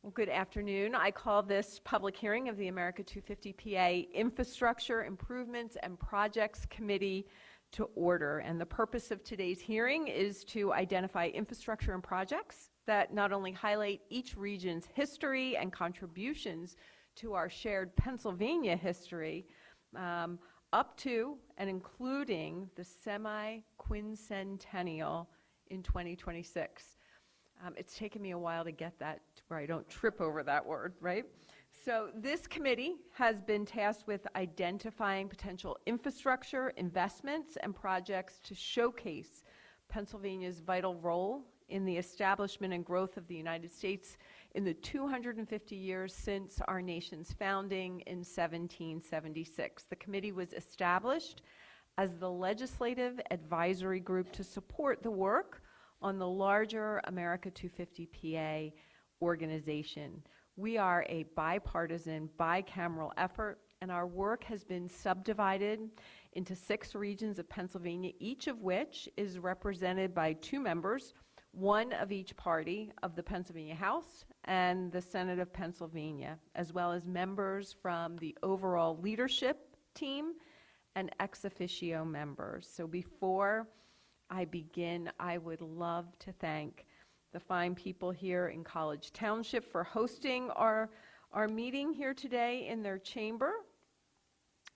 Well, good afternoon. I call this public hearing of the America250PA Infrastructure Improvements and Projects Committee to order. And the purpose of today's hearing is to identify infrastructure and projects that not only highlight each region's history and contributions to our shared Pennsylvania history, up to and including the Semiquincentennial in 2026. It's taken me a while to get that where I don't trip over that word, right? So this committee has been tasked with identifying potential infrastructure, investments, and projects to showcase Pennsylvania's vital role in the establishment and growth of the United States in the 250 years since our nation's founding in 1776. The committee was established as the legislative advisory group to support the work on the larger America250PA organization. We are a bipartisan, bicameral effort, and our work has been subdivided into 6 regions of Pennsylvania, each of which is represented by 2 members, one of each party of the Pennsylvania House and the Senate of Pennsylvania, as well as members from the overall leadership team and ex officio members. So before I begin, I would love to thank the fine people here in College Township for hosting our meeting here today in their chamber.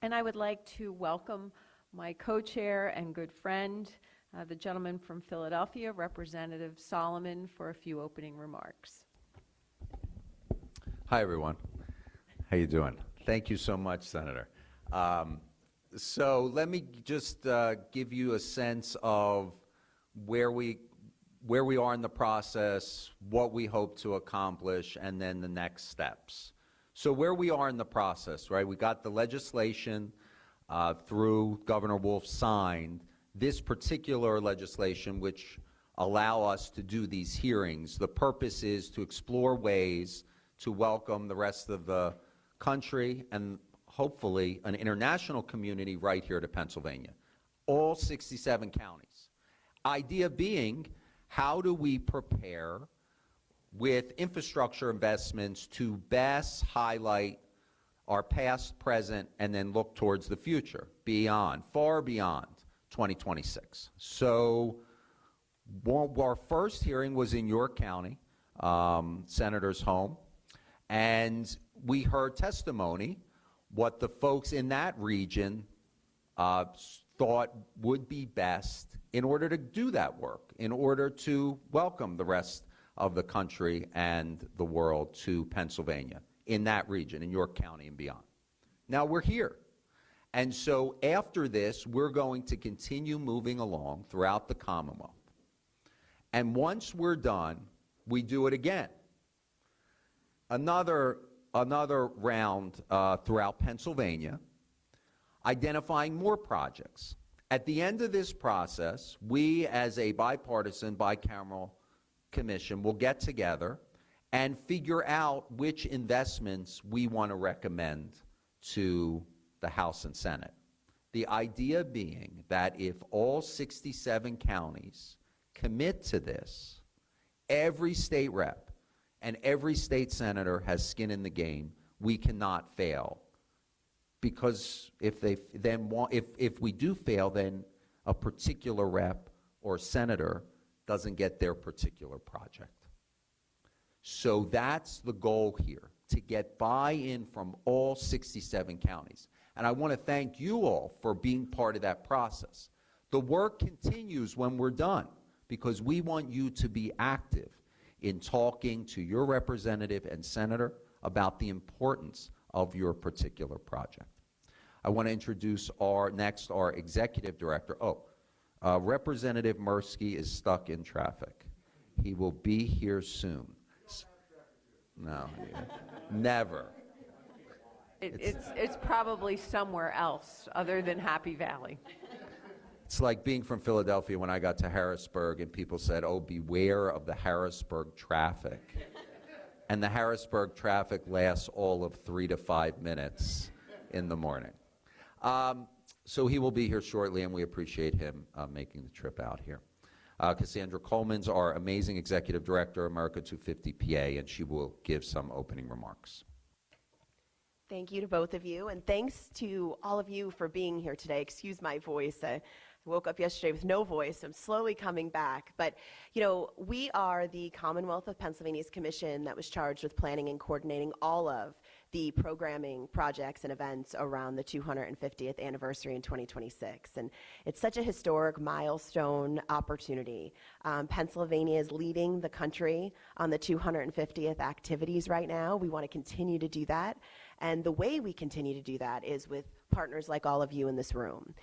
And I would like to welcome my co-chair and good friend, the gentleman from Philadelphia, Representative Sullivan, for a few opening remarks. Hi, everyone. How you doing? Thank you so much, Senator. So let me just give you a sense of where we are in the process, what we hope to accomplish, and then the next steps. So where we are in the process, right? We got the legislation through Governor Wolf signed. This particular legislation, which allow us to do these hearings, the purpose is to explore ways to welcome the rest of the country and hopefully an international community right here to Pennsylvania, all 67 counties. Idea being, how do we prepare with infrastructure investments to best highlight our past, present, and then look towards the future, beyond, far beyond 2026. So our first hearing was in York County, Senator's home, and we heard testimony what the folks in that region thought would be best in order to do that work, in order to welcome the rest of the country and the world to Pennsylvania, in that region, in York County and beyond. Now we're here. And so after this, we're going to continue moving along throughout the Commonwealth. And once we're done, we do it again. Another round throughout Pennsylvania, identifying more projects. At the end of this process, we as a bipartisan, bicameral commission will get together and figure out which investments we want to recommend to the House and Senate. The idea being that if all 67 counties commit to this, every state rep and every state senator has skin in the game. We cannot fail, because if we do fail, then a particular rep or senator doesn't get their particular project. So that's the goal here, to get buy-in from all 67 counties. And I want to thank you all for being part of that process. The work continues when we're done, because we want you to be active in talking to your representative and senator about the importance of your particular project. I want to introduce our executive director. Representative Mirsky is stuck in traffic. He will be here soon. No, never. It's probably somewhere else other than Happy Valley. It's like being from Philadelphia when I got to Harrisburg and people said, oh, beware of the Harrisburg traffic. And the Harrisburg traffic lasts all of 3 to 5 minutes in the morning. So he will be here shortly, and we appreciate him making the trip out here. Cassandra Coleman's our amazing executive director, America250PA, and she will give some opening remarks. Thank you to both of you, and thanks to all of you for being here today. Excuse my voice. I woke up yesterday with no voice. I'm slowly coming back. But, you know, we are the Commonwealth of Pennsylvania's commission that was charged with planning and coordinating all of the programming, projects, and events around the 250th anniversary in 2026. And it's such a historic milestone opportunity. Pennsylvania is leading the country on the 250th activities right now. We want to continue to do that. And the way we continue to do that is with partners like all of you in this room.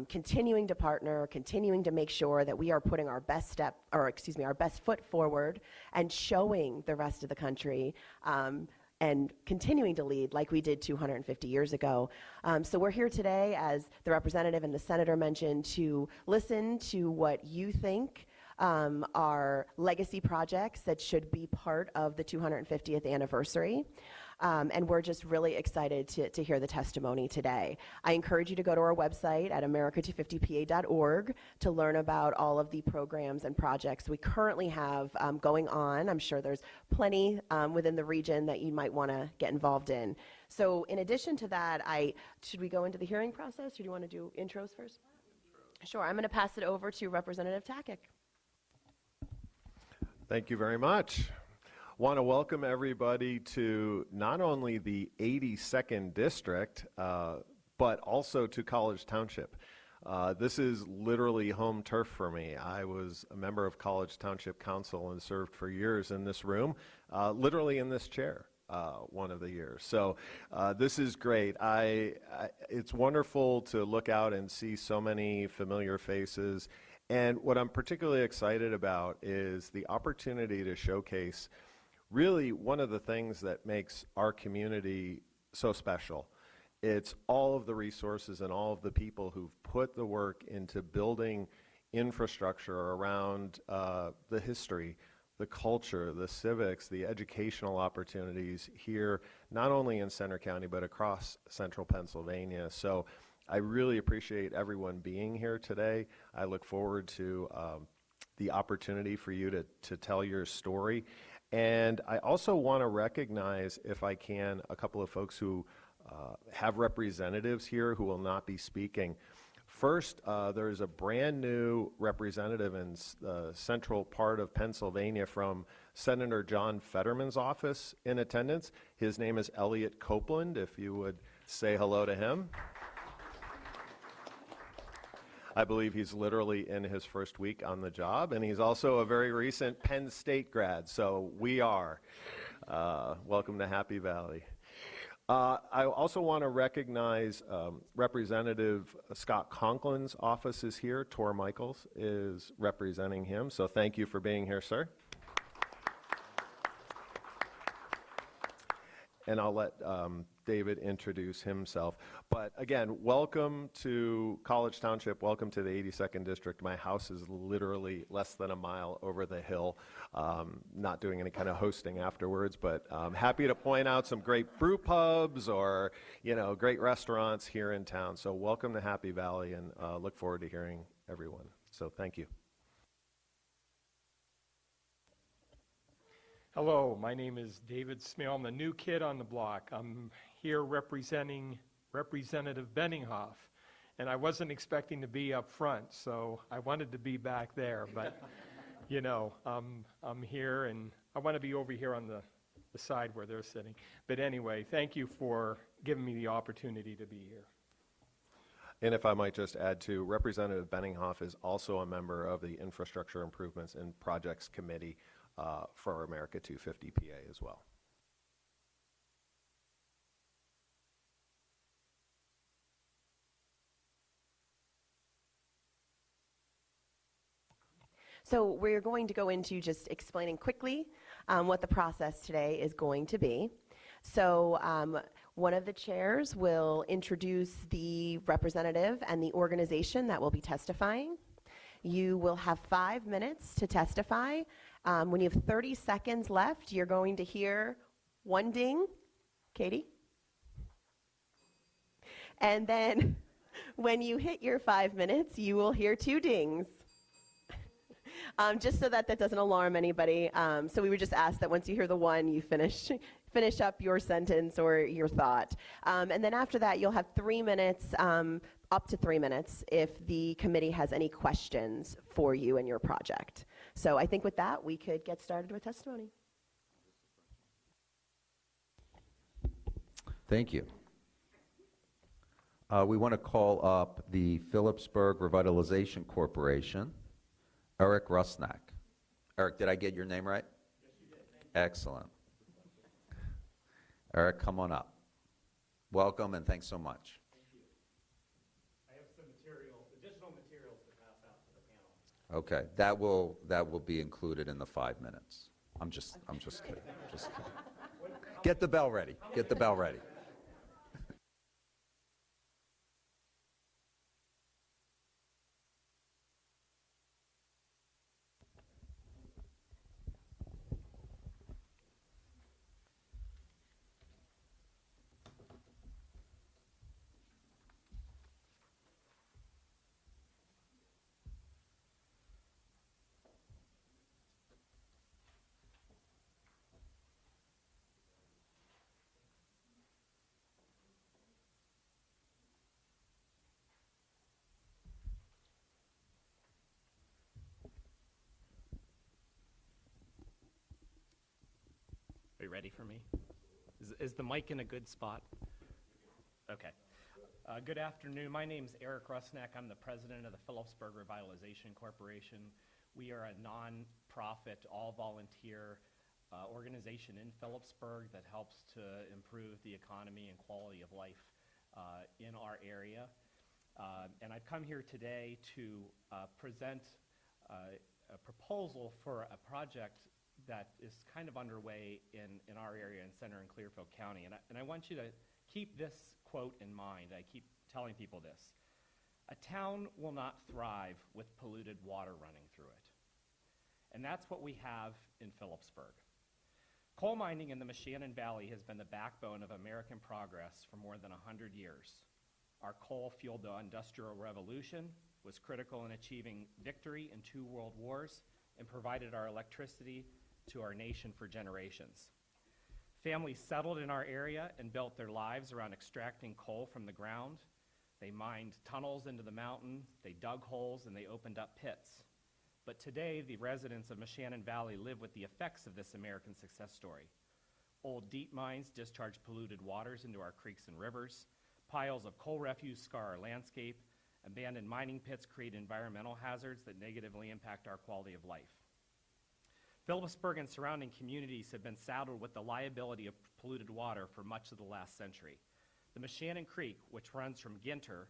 Continuing to partner, continuing to make sure that we are putting our best our best foot forward and showing the rest of the country and continuing to lead like we did 250 years ago. So we're here today, as the representative and the senator mentioned, to listen to what you think are legacy projects that should be part of the 250th anniversary. And we're just really excited to hear the testimony today. I encourage you to go to our website at America250PA.org to learn about all of the programs and projects we currently have going on. I'm sure there's plenty within the region that you might want to get involved in. So in addition to that, should we go into the hearing process, or do you want to do intros first? Sure, I'm going to pass it over to Representative Tackett. Thank you very much. Want to welcome everybody to not only the 82nd District, but also to College Township. This is literally home turf for me. I was a member of College Township Council and served for years in this room, literally in this chair. One of the years. So this is great. It's wonderful to look out and see so many familiar faces. And what I'm particularly excited about is the opportunity to showcase really one of the things that makes our community so special. It's all of the resources and all of the people who've put the work into building infrastructure around the history, the culture, the civics, the educational opportunities here, not only in Center County, but across central Pennsylvania. So I really appreciate everyone being here today. I look forward to the opportunity for you to tell your story. And I also want to recognize, if I can, a couple of folks who have representatives here who will not be speaking. First, there's a brand new representative in the central part of Pennsylvania from Senator John Fetterman's office in attendance. His name is Elliot Copeland, if you would say hello to him. I believe he's literally in his first week on the job, and he's also a very recent Penn State grad, so we are. Welcome to Happy Valley. I also want to recognize Representative Scott Conklin's office is here. Tor Michaels is representing him, so thank you for being here, sir. And I'll let David introduce himself. But again, welcome to College Township, welcome to the 82nd District. My house is literally less than a mile over the hill. Not doing any kind of hosting afterwards, but happy to point out some great brew pubs or, you know, great restaurants here in town. So welcome to Happy Valley, and look forward to hearing everyone. So thank you. Hello, my name is David Smale. I'm the new kid on the block. I'm here representing Representative Benninghoff, and I wasn't expecting to be up front, so I wanted to be back there, but you know, I'm here, and I want to be over here on the side where they're sitting. But anyway, thank you for giving me the opportunity to be here. And if I might just add too, Representative Benninghoff is also a member of the Infrastructure Improvements and Projects Committee for America250PA as well. So we're going to go into just explaining quickly what the process today is going to be. So one of the chairs will introduce the representative and the organization that will be testifying. You will have 5 minutes to testify. When you have 30 seconds left, you're going to hear one ding. Katie? And then when you hit your 5 minutes, you will hear 2 dings. just so that that doesn't alarm anybody. So we would just ask that once you hear the one, you finish up your sentence or your thought. And then after that, you'll have 3 minutes, up to 3 minutes, if the committee has any questions for you and your project. So I think with that, we could get started with testimony. Thank you. We want to call up the Phillipsburg Revitalization Corporation, Eric Rusnak. Eric, did I get your name right? Yes, you did. Excellent. Eric, come on up. Welcome and thanks so much. Thank you. I have some additional materials to pass out to the panel. Okay, that will be included in the 5 minutes. I'm just kidding. Just kidding. Get the bell ready. Get the bell ready. Are you ready for me? Is the mic in a good spot? Okay. Good afternoon. My name's Eric Rusnak. I'm the president of the Phillipsburg Revitalization Corporation. We are a non-profit, all-volunteer organization in Phillipsburg that helps to improve the economy and quality of life in our area. And I've come here today to present a proposal for a project that is kind of underway in our area in Center and Clearfield County. And I want you to keep this quote in mind. I keep telling people this. A town will not thrive with polluted water running through it. And that's what we have in Phillipsburg. Coal mining in the Moshannon Valley has been the backbone of American progress for more than 100 years. Our coal fueled the Industrial Revolution, was critical in achieving victory in 2 world wars, and provided our electricity to our nation for generations. Families settled in our area and built their lives around extracting coal from the ground. They mined tunnels into the mountain, they dug holes, and they opened up pits. But today, the residents of Moshannon Valley live with the effects of this American success story. Old deep mines discharge polluted waters into our creeks and rivers. Piles of coal refuse scar our landscape. Abandoned mining pits create environmental hazards that negatively impact our quality of life. Phillipsburg and surrounding communities have been saddled with the liability of polluted water for much of the last century. The Moshannon Creek, which runs from Ginter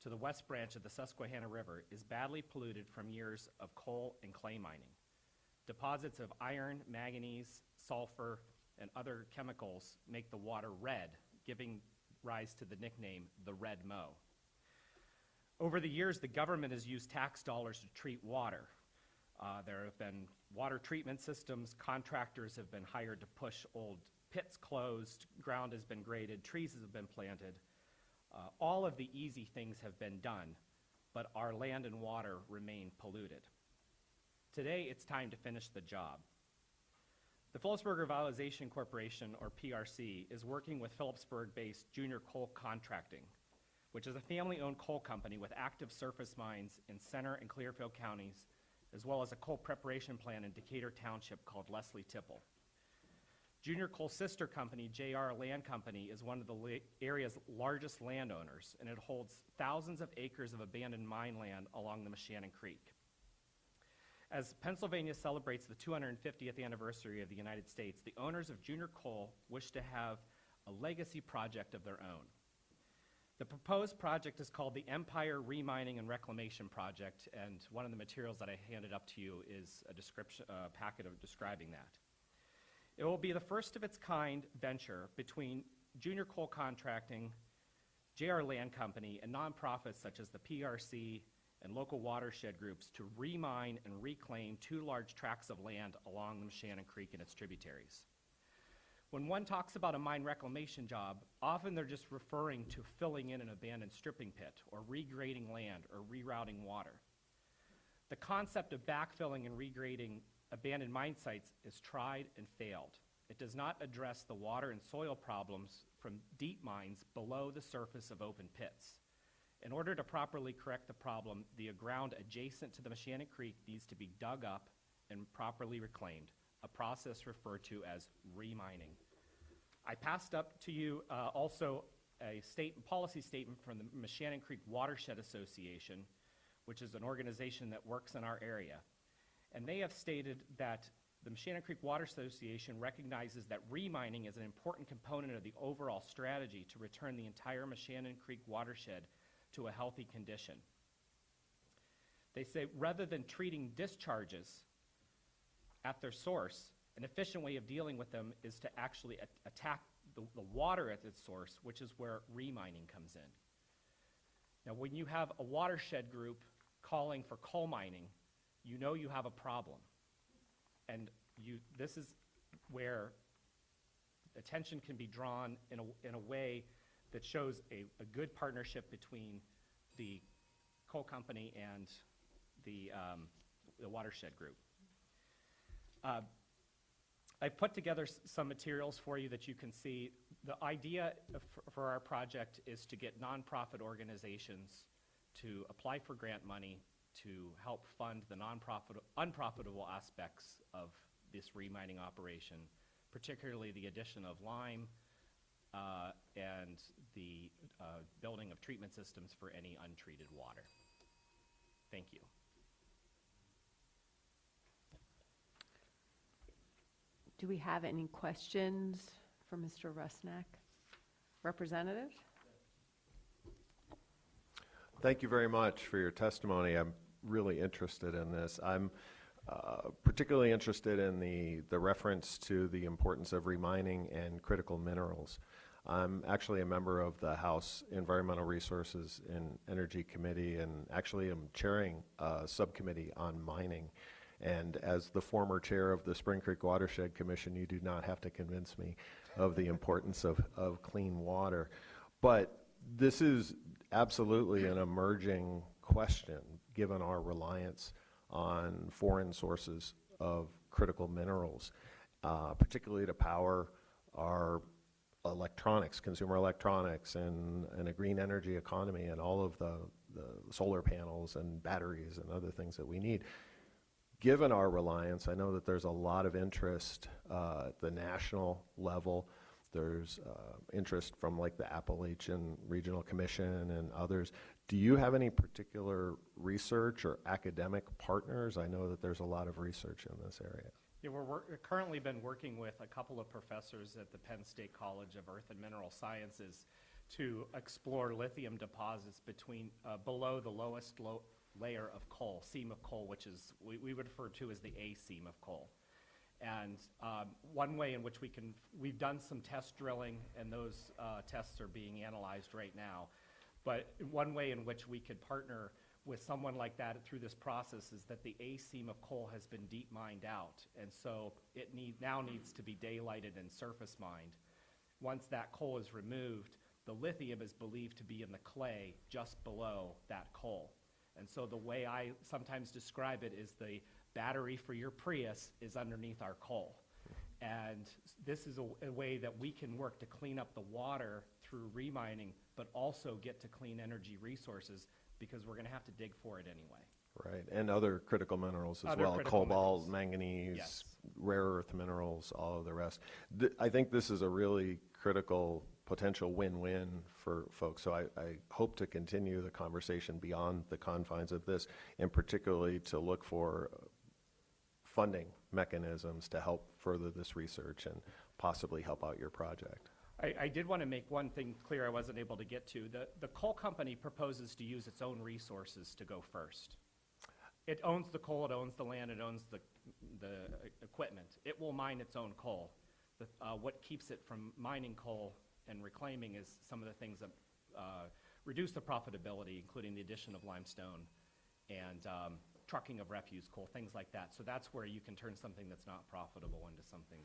to the west branch of the Susquehanna River, is badly polluted from years of coal and clay mining. Deposits of iron, manganese, sulfur, and other chemicals make the water red, giving rise to the nickname the Red Moe. Over the years, the government has used tax dollars to treat water. There have been water treatment systems, contractors have been hired to push old pits closed, ground has been graded, trees have been planted. All of the easy things have been done, but our land and water remain polluted. Today, it's time to finish the job. The Phillipsburg Revitalization Corporation, or PRC, is working with Phillipsburg-based Junior Coal Contracting, which is a family-owned coal company with active surface mines in Center and Clearfield counties, as well as a coal preparation plant in Decatur Township called Leslie Tipple. Junior Coal's sister company, JR Land Company, is one of the area's largest landowners, and it holds thousands of acres of abandoned mine land along the Moshannon Creek. As Pennsylvania celebrates the 250th anniversary of the United States, the owners of Junior Coal wish to have a legacy project of their own. The proposed project is called the Empire Remining and Reclamation Project, and one of the materials that I handed up to you is a packet of describing that. It will be the first of its kind venture between Junior Coal Contracting, JR Land Company, and nonprofits such as the PRC and local watershed groups to remine and reclaim 2 large tracts of land along the Moshannon Creek and its tributaries. When one talks about a mine reclamation job, often they're just referring to filling in an abandoned stripping pit or regrading land or rerouting water. The concept of backfilling and regrading abandoned mine sites is tried and failed. It does not address the water and soil problems from deep mines below the surface of open pits. In order to properly correct the problem, the ground adjacent to the Mechanic Creek needs to be dug up and properly reclaimed, a process referred to as remining. I passed up to you also a policy statement from the Mechanic Creek Watershed Association, which is an organization that works in our area. And they have stated that the Mechanic Creek Water Association recognizes that remining is an important component of the overall strategy to return the entire Mechanic Creek watershed to a healthy condition. They say rather than treating discharges at their source, an efficient way of dealing with them is to actually attack the water at its source, which is where remining comes in. Now, when you have a watershed group calling for coal mining, you know you have a problem. And this is where attention can be drawn in a way that shows a good partnership between the coal company and the watershed group. I've put together some materials for you that you can see. The idea for our project is to get nonprofit organizations to apply for grant money to help fund the unprofitable aspects of this remining operation, particularly the addition of lime and the building of treatment systems for any untreated water. Thank you. Do we have any questions for Mr. Rusnak? Representative? Thank you very much for your testimony. I'm really interested in this. I'm particularly interested in the reference to the importance of remining and critical minerals. I'm actually a member of the House Environmental Resources and Energy Committee, and actually am chairing a subcommittee on mining. And as the former chair of the Spring Creek Watershed Commission, you do not have to convince me of the importance of clean water. But this is absolutely an emerging question, given our reliance on foreign sources of critical minerals, particularly to power our electronics, consumer electronics, and a green energy economy, and all of the solar panels and batteries and other things that we need. Given our reliance, I know that there's a lot of interest at the national level. There's interest from like the Appalachian Regional Commission and others. Do you have any particular research or academic partners? I know that there's a lot of research in this area. Yeah, we've currently been working with a couple of professors at the Penn State College of Earth and Mineral Sciences to explore lithium deposits below the lowest layer of coal, seam of coal, which is we would refer to as the A seam of coal. And one way in which we've done some test drilling, and those tests are being analyzed right now. But one way in which we could partner with someone like that through this process is that the A seam of coal has been deep mined out, and so it now needs to be daylighted and surface mined. Once that coal is removed, the lithium is believed to be in the clay just below that coal. And so the way I sometimes describe it is the battery for your Prius is underneath our coal. And this is a way that we can work to clean up the water through remining, but also get to clean energy resources, because we're going to have to dig for it anyway. Right, and other critical minerals as well, cobalt, manganese, yes, rare earth minerals, all of the rest. I think this is a really critical potential win-win for folks, so I hope to continue the conversation beyond the confines of this, and particularly to look for funding mechanisms to help further this research and possibly help out your project. I did want to make one thing clear I wasn't able to get to. The coal company proposes to use its own resources to go first. It owns the coal, it owns the land, it owns the equipment. It will mine its own coal. What keeps it from mining coal and reclaiming is some of the things that reduce the profitability, including the addition of limestone and trucking of refuse coal, things like that. So that's where you can turn something that's not profitable into something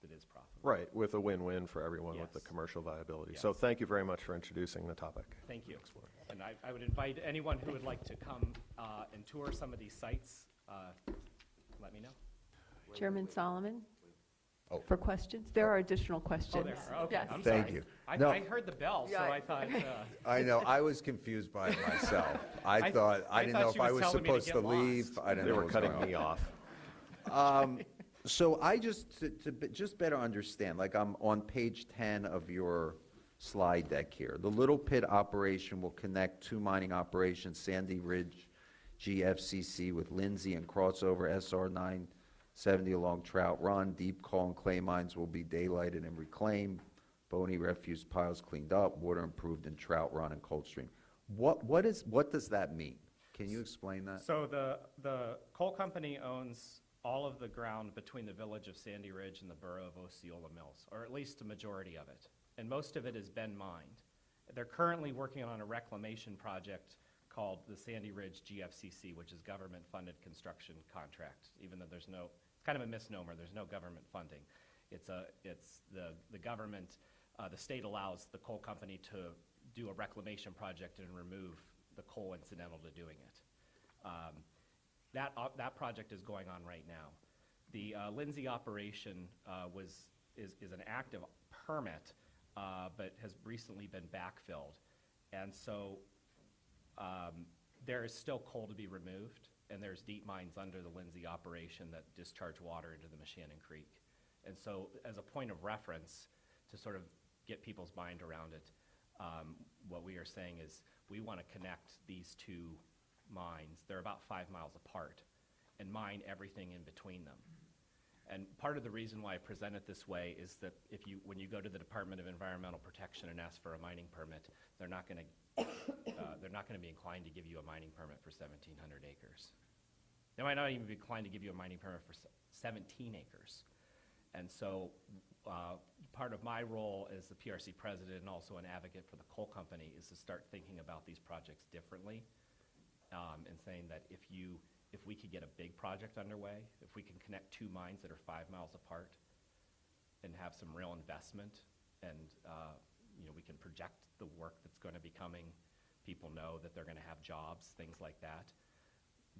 profitable. Right, with a win-win for everyone with the Yes. commercial viability. So Yes. thank you very much for introducing the topic. Thank you. And I would invite anyone who would like to come and tour some of these sites, let me know. Chairman Solomon? Oh. For questions? There are additional questions. Oh, there are, okay, Yes. I'm Thank sorry. you. I No. I heard the bell, so Yeah. I thought, I know, I was confused by it myself. I I thought, I thought didn't know she if I was was telling me to supposed get to leave. lost. I didn't They know were what was cutting going me on. off. So I just better understand, like I'm on page 10 of your slide deck here. The Little Pit operation will connect two mining operations, Sandy Ridge GFCC with Lindsay and crossover SR 970 along Trout Run. Deep coal and clay mines will be daylighted and reclaimed. Bony refuse piles cleaned up, water improved in Trout Run and Coldstream. What does that mean? Can you explain that? so the coal company owns all of the ground between the village of Sandy Ridge and the borough of Osceola Mills, or at least a majority of it. And most of it has been mined. They're currently working on a reclamation project called the Sandy Ridge GFCC, which is government-funded construction contract, even though it's kind of a misnomer, there's no government funding. It's the government, the state allows the coal company to do a reclamation project and remove the coal incidental to doing it. That project is going on right now. The Lindsay operation is an active permit, but has recently been backfilled. And so there is still coal to be removed, and there's deep mines under the Lindsay operation that discharge water into the Moshannon Creek. And so as a point of reference, to sort of get people's mind around it, what we are saying is we want to connect these two mines. They're about 5 miles apart, and mine everything in between them. And part of the reason why I present it this way is that when you go to the Department of Environmental Protection and ask for a mining permit, they're not going to be inclined to give you a mining permit for 1,700 acres. They might not even be inclined to give you a mining permit for 17 acres. And so part of my role as the PRC president and also an advocate for the coal company is to start thinking about these projects differently, and saying that if we could get a big project underway, if we can connect two mines that are 5 miles apart and have some real investment, and we can project the work that's going to be coming, people know that they're going to have jobs, things like that,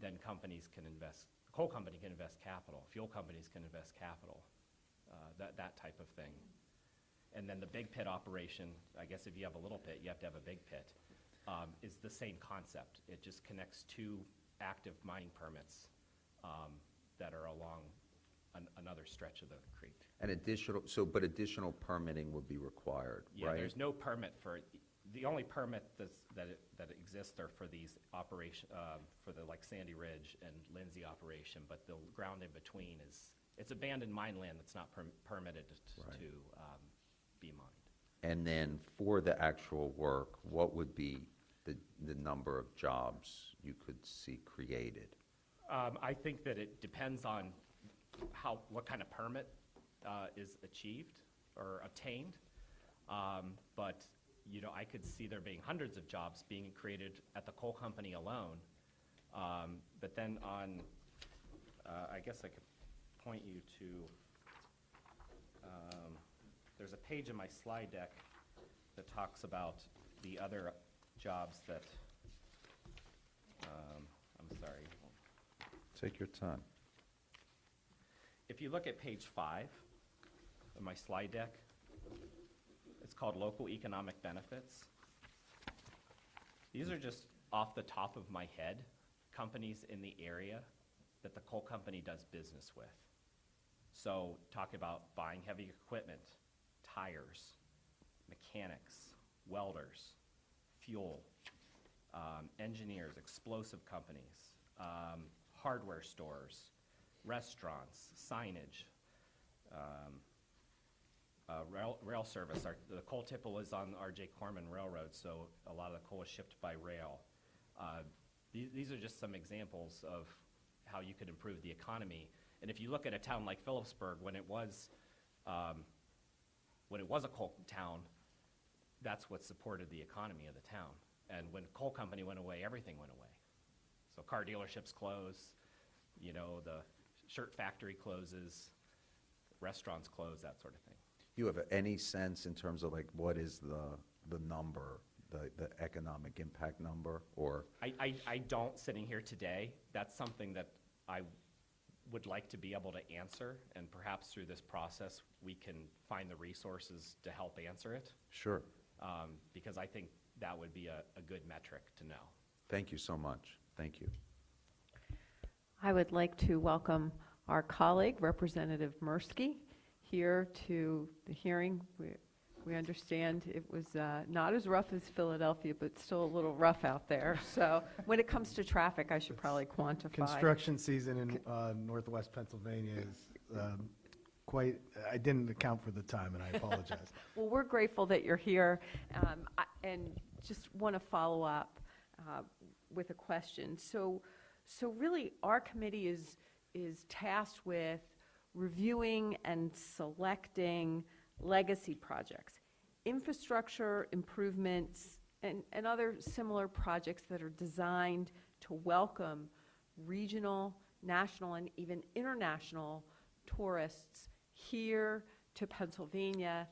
then companies can invest, coal company can invest capital, fuel companies can invest capital, that type of thing. And then the big pit operation, I guess if you have a little pit, you have to have a big pit, is the same concept. It just connects two active mining permits that are along another stretch of the creek. And additional permitting would be required, Yeah, right? there's no permit the only permit that exists are for these for the like Sandy Ridge and Lindsay operation, but the ground in between it's abandoned mine land that's not permitted to be mined. And then for the actual work, what would be the number of jobs you could see created? I think that it depends on what kind of permit is achieved or obtained, but I could see there being hundreds of jobs being created at the coal company alone. But then I guess I could point you to, there's a page in my slide deck that talks about the other jobs that, I'm sorry. Take your time. If you look at page 5 of my slide deck, it's called Local Economic Benefits. These are just off the top of my head, companies in the area that the coal company does business with. So talk about buying heavy equipment, tires, mechanics, welders, fuel, engineers, explosive companies, hardware stores, restaurants, signage, rail service. The coal tipple is on R.J. Corman Railroad, so a lot of the coal is shipped by rail. These are just some examples of how you could improve the economy. And if you look at a town like Phillipsburg, when it was a coal town, that's what supported the economy of the town. And when coal company went away, everything went away. So car dealerships close, the shirt factory closes, restaurants close, that sort of thing. You have any sense in terms of like what is the number, the economic impact number, or? I don't sitting here today. That's something that I would like to be able to answer, and perhaps through this process we can find the resources to help answer it. Sure. Because I think that would be a good metric to know. Thank you so much. Thank you. I would like to welcome our colleague, Representative Mirsky, here to the hearing. We understand it was not as rough as Philadelphia, but still a little rough out there. So when it comes to traffic, I should probably quantify. Construction season in northwest Pennsylvania is quite, I didn't account for the time, and I apologize. Well, we're grateful that you're here, and just want to follow up with a question. So really, our committee is tasked with reviewing and selecting legacy projects, infrastructure improvements, and other similar projects that are designed to welcome regional, national, and even international tourists here to Pennsylvania.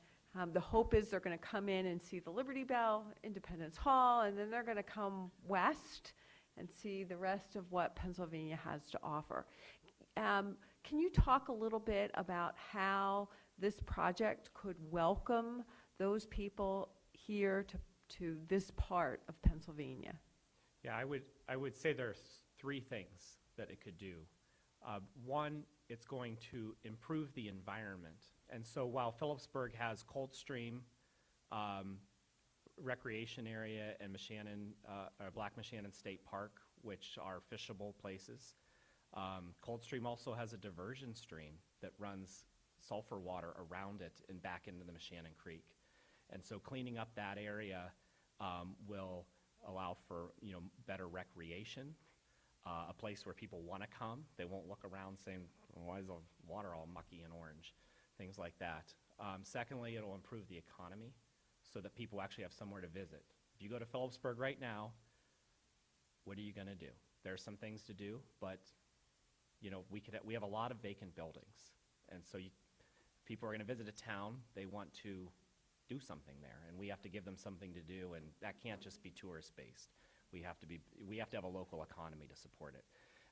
The hope is they're going to come in and see the Liberty Bell, Independence Hall, and then they're going to come west and see the rest of what Pennsylvania has to offer. Can you talk a little bit about how this project could welcome those people here to this part of Pennsylvania? Yeah, I would say there's three things that it could do. One, it's going to improve the environment. And so while Phillipsburg has Coldstream Recreation Area and Black Moshannon State Park, which are fishable places, Coldstream also has a diversion stream that runs sulfur water around it and back into the Moshannon Creek. And so cleaning up that area will allow for better recreation, a place where people want to come. They won't look around saying, why is the water all mucky and orange? Things like that. Secondly, it'll improve the economy so that people actually have somewhere to visit. If you go to Phillipsburg right now, what are you going to do? There's some things to do, but we have a lot of vacant buildings. And so people are going to visit a town, they want to do something there, and we have to give them something to do, and that can't just be tourist-based. We have to have a local economy to support it.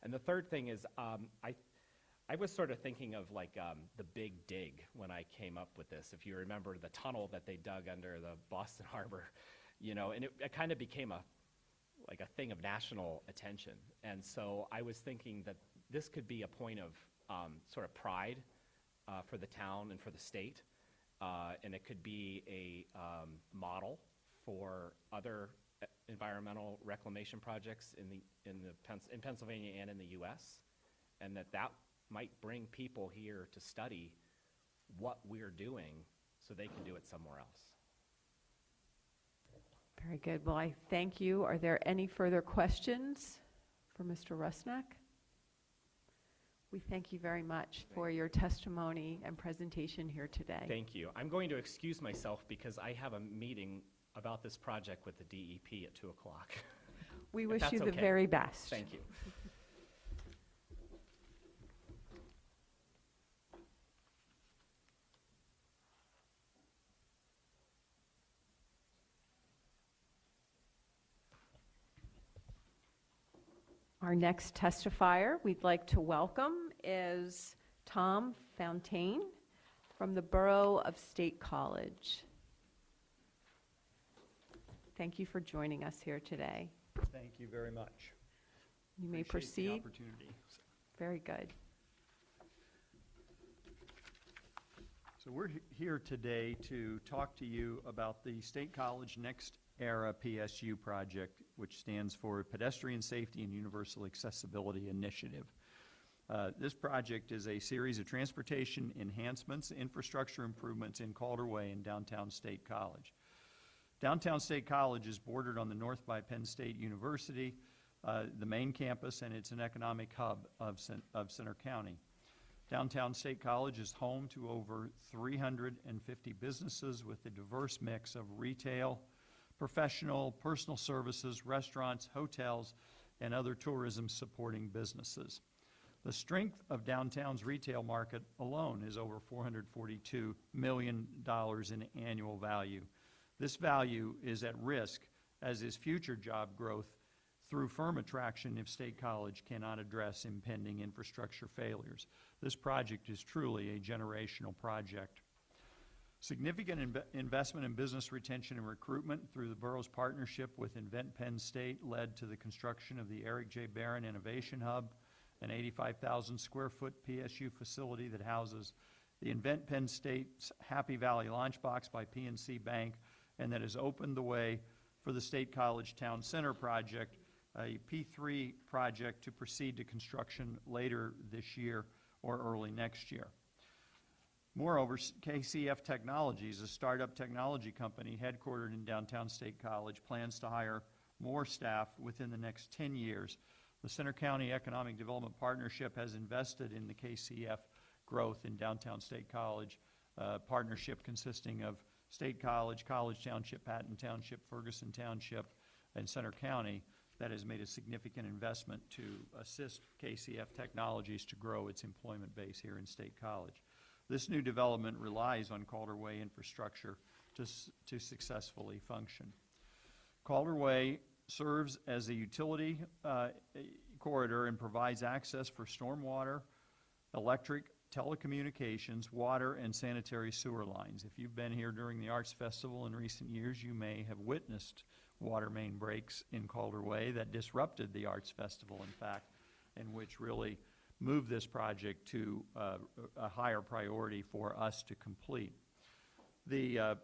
And the third thing is, I was sort of thinking of like the Big Dig when I came up with this. If you remember the tunnel that they dug under the Boston Harbor, and it kind of became a thing of national attention. And so I was thinking that this could be a point of sort of pride for the town and for the state, and it could be a model for other environmental reclamation projects in Pennsylvania and in the U.S., and that might bring people here to study what we're doing so they can do it somewhere else. Very good. Well, I thank you. Are there any further questions for Mr. Rusnak? We thank you very much for your testimony and presentation here today. Thank you. I'm going to excuse myself because I have a meeting about this project with the DEP at 2 o'clock. We wish you the very best. Thank you. Our next testifier we'd like to welcome is Tom Fontaine from the Borough of State College. Thank you for joining us here today. Thank you very much. You may Appreciate the proceed. opportunity. Very good. So we're here today to talk to you about the State College Next Era PSU project, which stands for Pedestrian Safety and Universal Accessibility Initiative. This project is a series of transportation enhancements, infrastructure improvements in Calder Way in downtown State College. Downtown State College is bordered on the north by Penn State University, the main campus, and it's an economic hub of Center County. Downtown State College is home to over 350 businesses with a diverse mix of retail, professional, personal services, restaurants, hotels, and other tourism supporting businesses. The strength of downtown's retail market alone is over $442 million in annual value. This value is at risk, as is future job growth through firm attraction if State College cannot address impending infrastructure failures. This project is truly a generational project. Significant investment in business retention and recruitment through the borough's partnership with Invent Penn State led to the construction of the Eric J. Barron Innovation Hub, an 85,000 square foot PSU facility that houses the Invent Penn State's Happy Valley Launchbox by PNC Bank, and that has opened the way for the State College Town Center project, a P3 project to proceed to construction later this year or early next year. Moreover, KCF Technologies, a startup technology company headquartered in downtown State College, plans to hire more staff within the next 10 years. The Center County Economic Development Partnership has invested in the KCF growth in downtown State College, partnership consisting of State College, College Township, Patton Township, Ferguson Township, and Center County, that has made a significant investment to assist KCF Technologies to grow its employment base here in State College. This new development relies on Calder Way infrastructure to successfully function. Calder Way serves as a utility corridor and provides access for stormwater, electric, telecommunications, water, and sanitary sewer lines. If you've been here during the Arts Festival in recent years, you may have witnessed water main breaks in Calder Way that disrupted the Arts Festival, in fact, and which really moved this project to a higher priority for us to complete. The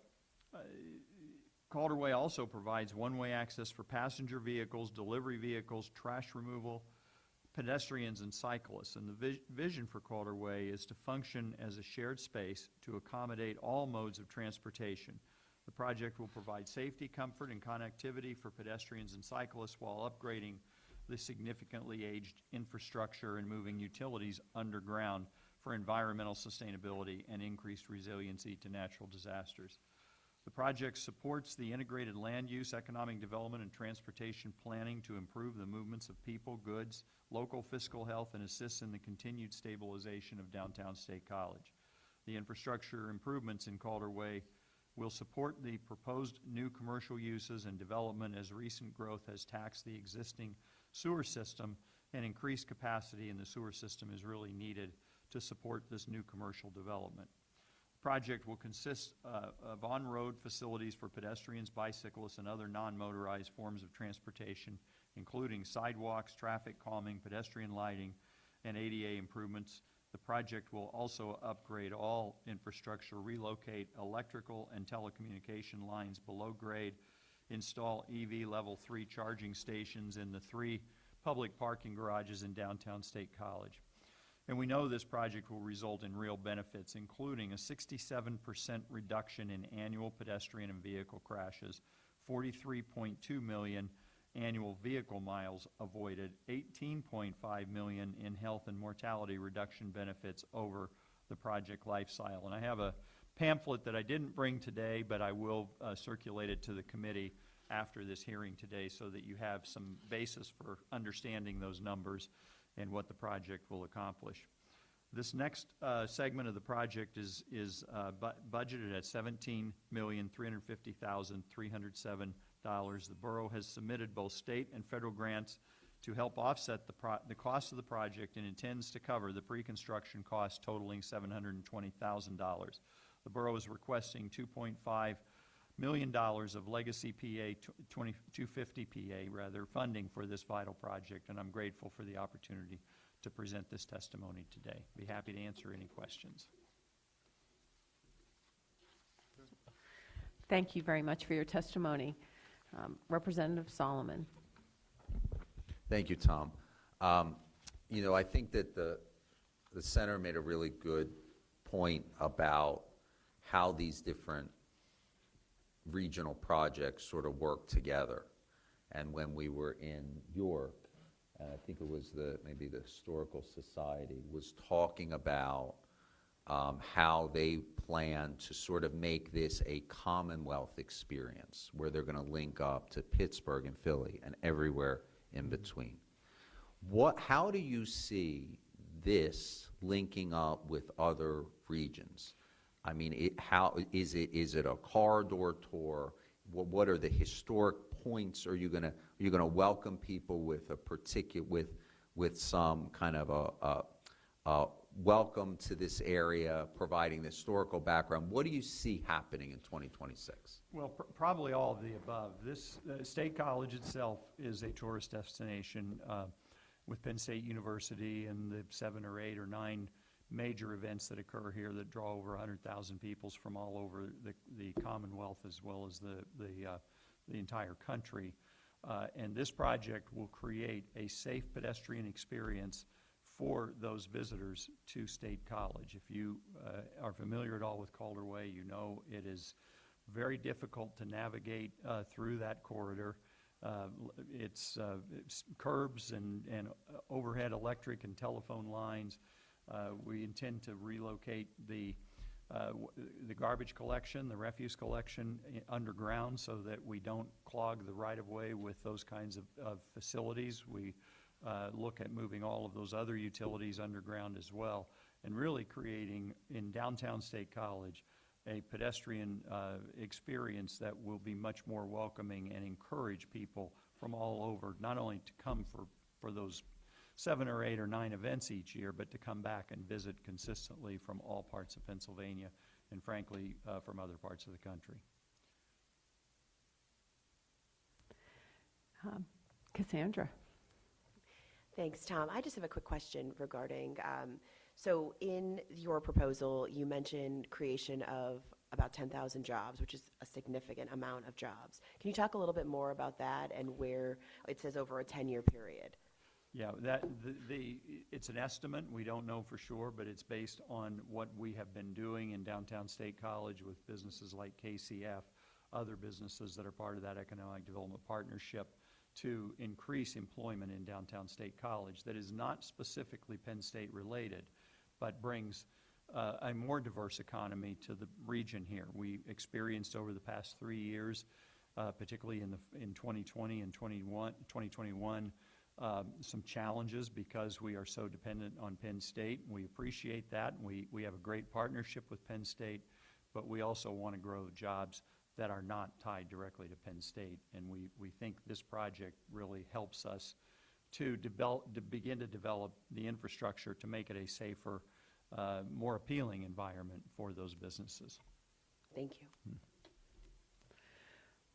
Calder Way also provides one-way access for passenger vehicles, delivery vehicles, trash removal, pedestrians, and cyclists. And the vision for Calder Way is to function as a shared space to accommodate all modes of transportation. The project will provide safety, comfort, and connectivity for pedestrians and cyclists while upgrading the significantly aged infrastructure and moving utilities underground for environmental sustainability and increased resiliency to natural disasters. The project supports the integrated land use, economic development, and transportation planning to improve the movements of people, goods, local fiscal health, and assists in the continued stabilization of downtown State College. The infrastructure improvements in Calder Way will support the proposed new commercial uses and development, as recent growth has taxed the existing sewer system, and increased capacity in the sewer system is really needed to support this new commercial development. The project will consist of on-road facilities for pedestrians, bicyclists, and other non-motorized forms of transportation, including sidewalks, traffic calming, pedestrian lighting, and ADA improvements. The project will also upgrade all infrastructure, relocate electrical and telecommunication lines below grade, install EV Level 3 charging stations in the 3 public parking garages in downtown State College. And we know this project will result in real benefits, including a 67% reduction in annual pedestrian and vehicle crashes, 43.2 million annual vehicle miles avoided, 18.5 million in health and mortality reduction benefits over the project life cycle. And I have a pamphlet that I didn't bring today, but I will circulate it to the committee after this hearing today so that you have some basis for understanding those numbers and what the project will accomplish. This next segment of the project is budgeted at $17,350,307. The borough has submitted both state and federal grants to help offset the cost of the project and intends to cover the pre-construction costs totaling $720,000. The borough is requesting $2.5 million of legacy PA 250 PA funding for this vital project, and I'm grateful for the opportunity to present this testimony today. Be happy to answer any questions. Thank you very much for your testimony. Representative Solomon. Thank you, Tom. You know, I think that the Senator made a really good point about how these different regional projects sort of work together. And when we were in York, I think it was maybe the Historical Society was talking about how they plan to sort of make this a Commonwealth experience where they're going to link up to Pittsburgh and Philly and everywhere in between. How do you see this linking up with other regions? I mean, how is it? Is it a corridor tour? What are the historic points? Are you gonna welcome people with a particular with some kind of a welcome to this area, providing the historical background? What do you see happening in 2026? Well, probably all of the above. This State College itself is a tourist destination with Penn State University and the 7 or 8 or 9 major events that occur here that draw over 100,000 people from all over the Commonwealth as well as the entire country. And this project will create a safe pedestrian experience for those visitors to State College. If you are familiar at all with Calder Way, you know it is very difficult to navigate through that corridor. It's curbs and overhead electric and telephone lines. We intend to relocate the garbage collection, the refuse collection underground so that we don't clog the right-of-way with those kinds of facilities. We look at moving all of those other utilities underground as well, and really creating in downtown State College a pedestrian experience that will be much more welcoming and encourage people from all over, not only to come for those 7 or 8 or 9 events each year, but to come back and visit consistently from all parts of Pennsylvania and frankly from other parts of the country. Cassandra. Thanks, Tom. I just have a quick question regarding, so in your proposal, you mentioned creation of about 10,000 jobs, which is a significant amount of jobs. Can you talk a little bit more about that and where it says over a 10-year period? Yeah, it's an estimate. We don't know for sure, but it's based on what we have been doing in downtown State College with businesses like KCF, other businesses that are part of that economic development partnership, to increase employment in downtown State College that is not specifically Penn State related, but brings a more diverse economy to the region here. We experienced over the past 3 years, particularly in 2020 and 2021, some challenges because we are so dependent on Penn State. We appreciate that. We have a great partnership with Penn State, but we also want to grow jobs that are not tied directly to Penn State. And we think this project really helps us to begin to develop the infrastructure to make it a safer, more appealing environment for those businesses. Thank you.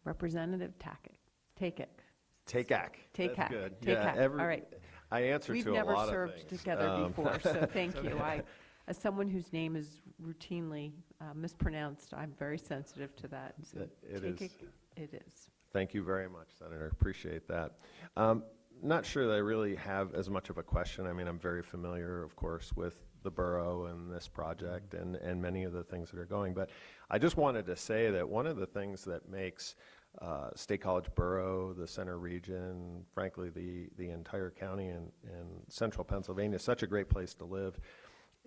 Representative Takik. Take-ac. Take-ac. That's good. Take-ac. Yeah, All right. I answer We've to a never lot of served things. together before, so thank you. As someone whose name is routinely mispronounced, I'm very sensitive to that. So It is. It is. Thank you very much, Senator. Appreciate that. Not sure that I really have as much of a question. I mean, I'm very familiar, of course, with the borough and this project and many of the things that are going. But I just wanted to say that one of the things that makes State College Borough, the center region, frankly, the entire county and central Pennsylvania, such a great place to live,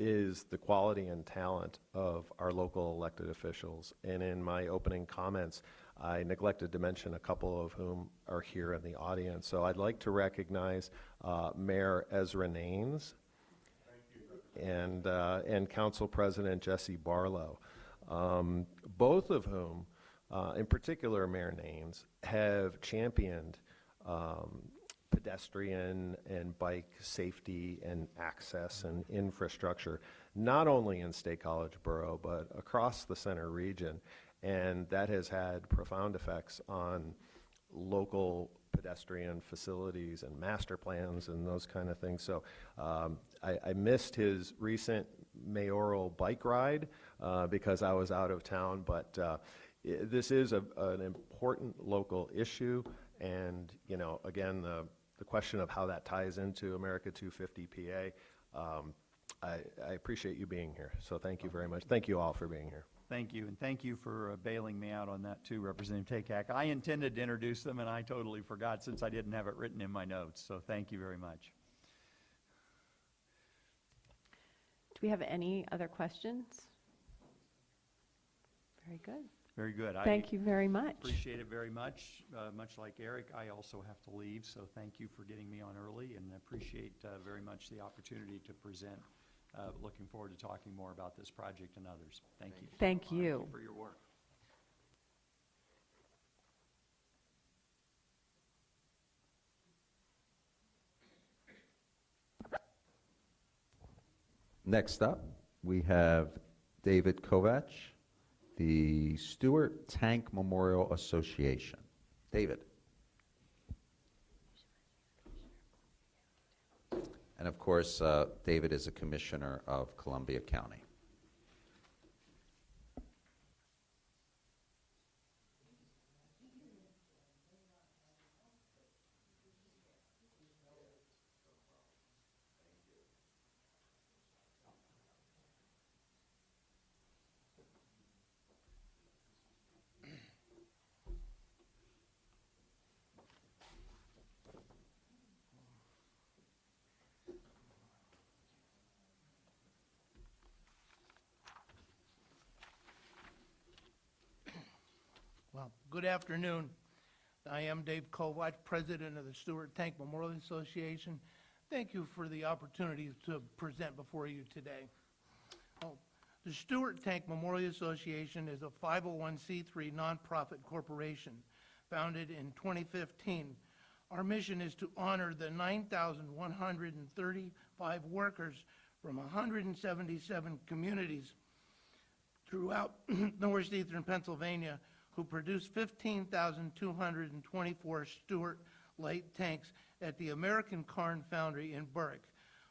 is the quality and talent of our local elected officials. And in my opening comments, I neglected to mention a couple of whom are here in the audience. So I'd like to recognize Mayor Ezra Naines and Council President Jesse Barlow, both of whom, in particular Mayor Naines, have championed pedestrian and bike safety and access and infrastructure, not only in State College Borough, but across the center region. And that has had profound effects on local pedestrian facilities and master plans and those kind of things. So I missed his recent mayoral bike ride because I was out of town, but this is an important local issue. And, you know, again, the question of how that ties into America250PA, I appreciate you being here. So thank you very much. Thank you all for being here. Thank you, and thank you for bailing me out on that too, Representative Takak. I intended to introduce them, and I totally forgot since I didn't have it written in my notes, so thank you very much. Do we have any other questions? Very good. Very good. Thank you very much. Appreciate it very much. Much like Eric, I also have to leave, so thank you for getting me on early, and appreciate very much the opportunity to present. Looking forward to talking more about this project and others. Thank you. Thank you. For your work. Next up, we have David Kovach, the Stewart Tank Memorial Association. David. And of course, David is a commissioner of Columbia County. Well, good afternoon. I am Dave Kovach, President of the Stewart Tank Memorial Association. Thank you for the opportunity to present before you today. The Stewart Tank Memorial Association is a 501c3 nonprofit corporation founded in 2015. Our mission is to honor the 9,135 workers from 177 communities throughout northeastern Pennsylvania who produced 15,224 Stewart light tanks at the American Car Foundry in Berwick.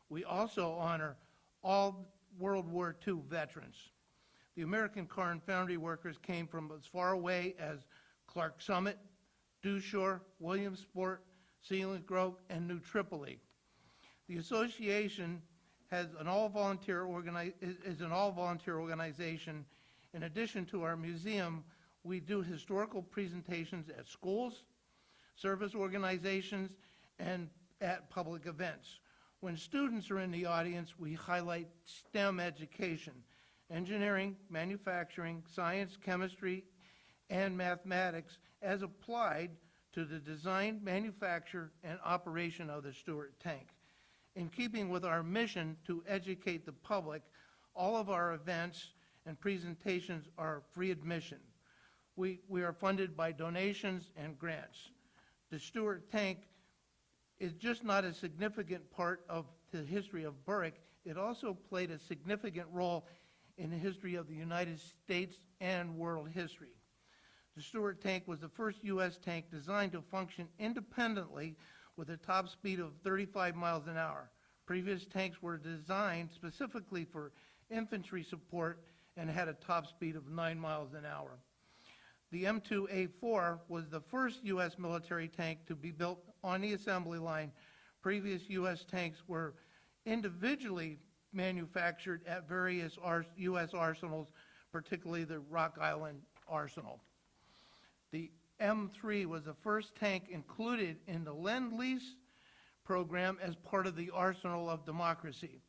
We also honor all World War II veterans. The American Car Foundry workers came from as far away as Clark Summit, Dewshore, Williamsport, Sealand Grove, and New Tripoli. The association has an all-volunteer organization. In addition to our museum, we do historical presentations at schools, service organizations, and at public events. When students are in the audience, we highlight STEM education, engineering, manufacturing, science, chemistry, and mathematics as applied to the design, manufacture, and operation of the Stewart tank. In keeping with our mission to educate the public, all of our events and presentations are free admission. We are funded by donations and grants. The Stewart tank is just not a significant part of the history of Berwick, it also played a significant role in the history of the United States and world history. The Stewart tank was the first U.S. tank designed to function independently with a top speed of 35 miles an hour. Previous tanks were designed specifically for infantry support and had a top speed of 9 miles an hour. The M2A4 was the first U.S. military tank to be built on the assembly line. Previous U.S. tanks were individually manufactured at various U.S. arsenals, particularly the Rock Island Arsenal. The M3 was the first tank included in the Lend-Lease program as part of the Arsenal of Democracy.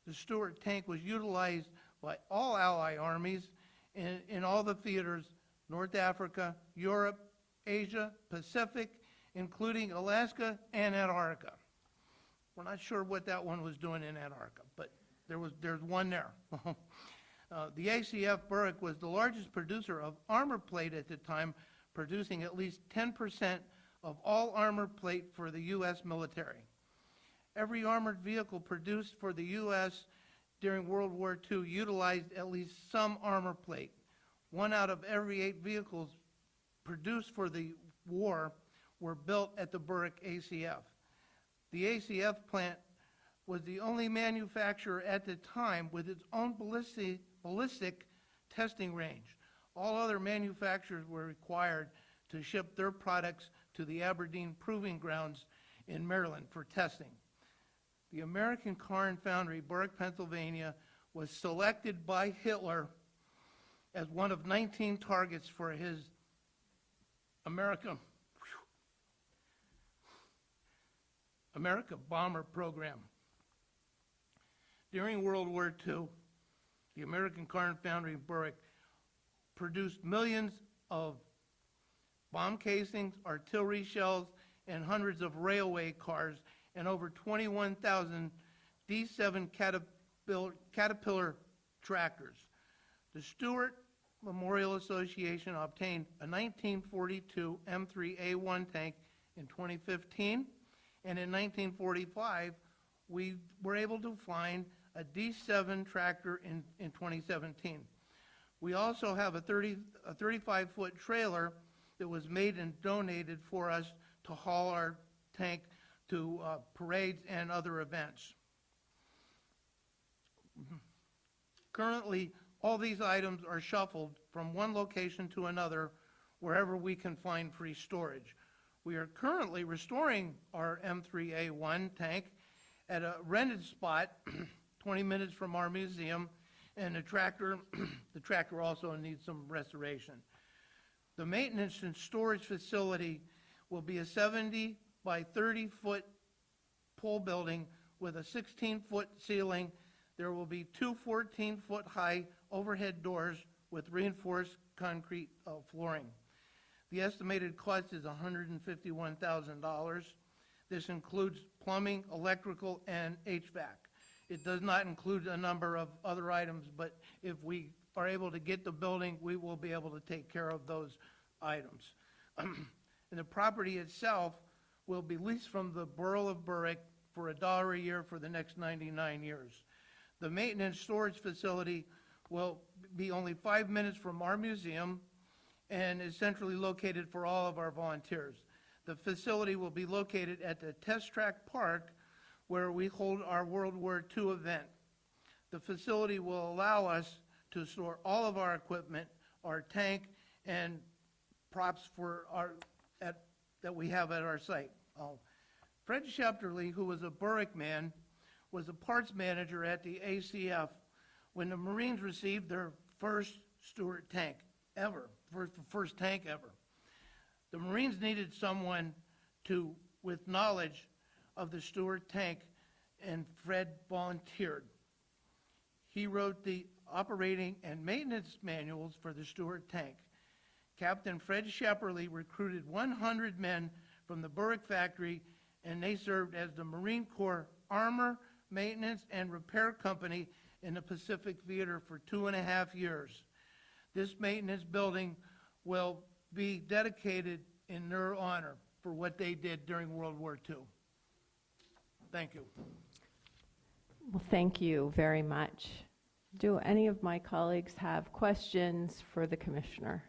The Stewart tank was utilized by all Allied armies in all the theaters: North Africa, Europe, Asia, Pacific, including Alaska and Antarctica. We're not sure what that one was doing in Antarctica, but there's one there. The ACF Berwick was the largest producer of armor plate at the time, producing at least 10% of all armor plate for the U.S. military. Every armored vehicle produced for the U.S. during World War II utilized at least some armor plate. 1 out of every 8 vehicles produced for the war were built at the Berwick ACF. The ACF plant was the only manufacturer at the time with its own ballistic testing range. All other manufacturers were required to ship their products to the Aberdeen Proving Grounds in Maryland for testing. The American Car Foundry, Berwick, Pennsylvania, was selected by Hitler as one of 19 targets for his America bomber program. During World War II, the American Car Foundry Berwick produced millions of bomb casings, artillery shells, and hundreds of railway cars, and over 21,000 D7 Caterpillar tractors. The Stewart Memorial Association obtained a 1942 M3A1 tank in 2015, and in 1945, we were able to find a D7 tractor in 2017. We also have a 35-foot trailer that was made and donated for us to haul our tank to parades and other events. Currently, all these items are shuffled from one location to another wherever we can find free storage. We are currently restoring our M3A1 tank at a rented spot 20 minutes from our museum, and the tractor also needs some restoration. The maintenance and storage facility will be a 70 by 30 foot pole building with a 16-foot ceiling. There will be two 14-foot high overhead doors with reinforced concrete flooring. The estimated cost is $151,000. This includes plumbing, electrical, and HVAC. It does not include a number of other items, but if we are able to get the building, we will be able to take care of those items. And the property itself will be leased from the Borough of Berwick for $1 a year for the next 99 years. The maintenance storage facility will be only 5 minutes from our museum and is centrally located for all of our volunteers. The facility will be located at the Test Track Park where we hold our World War II event. The facility will allow us to store all of our equipment, our tank, and props for that we have at our site. Fred Shepterly, who was a Berwick man, was a parts manager at the ACF when the Marines received their first Stuart tank ever, first tank ever. The Marines needed someone with knowledge of the Stuart tank, and Fred volunteered. He wrote the operating and maintenance manuals for the Stuart tank. Captain Fred Shepperly recruited 100 men from the Berwick factory, and they served as the Marine Corps Armor, Maintenance, and Repair Company in the Pacific Theater for 2.5 years. This maintenance building will be dedicated in their honor for what they did during World War II. Thank you. Well, thank you very much. Do any of my colleagues have questions for the commissioner?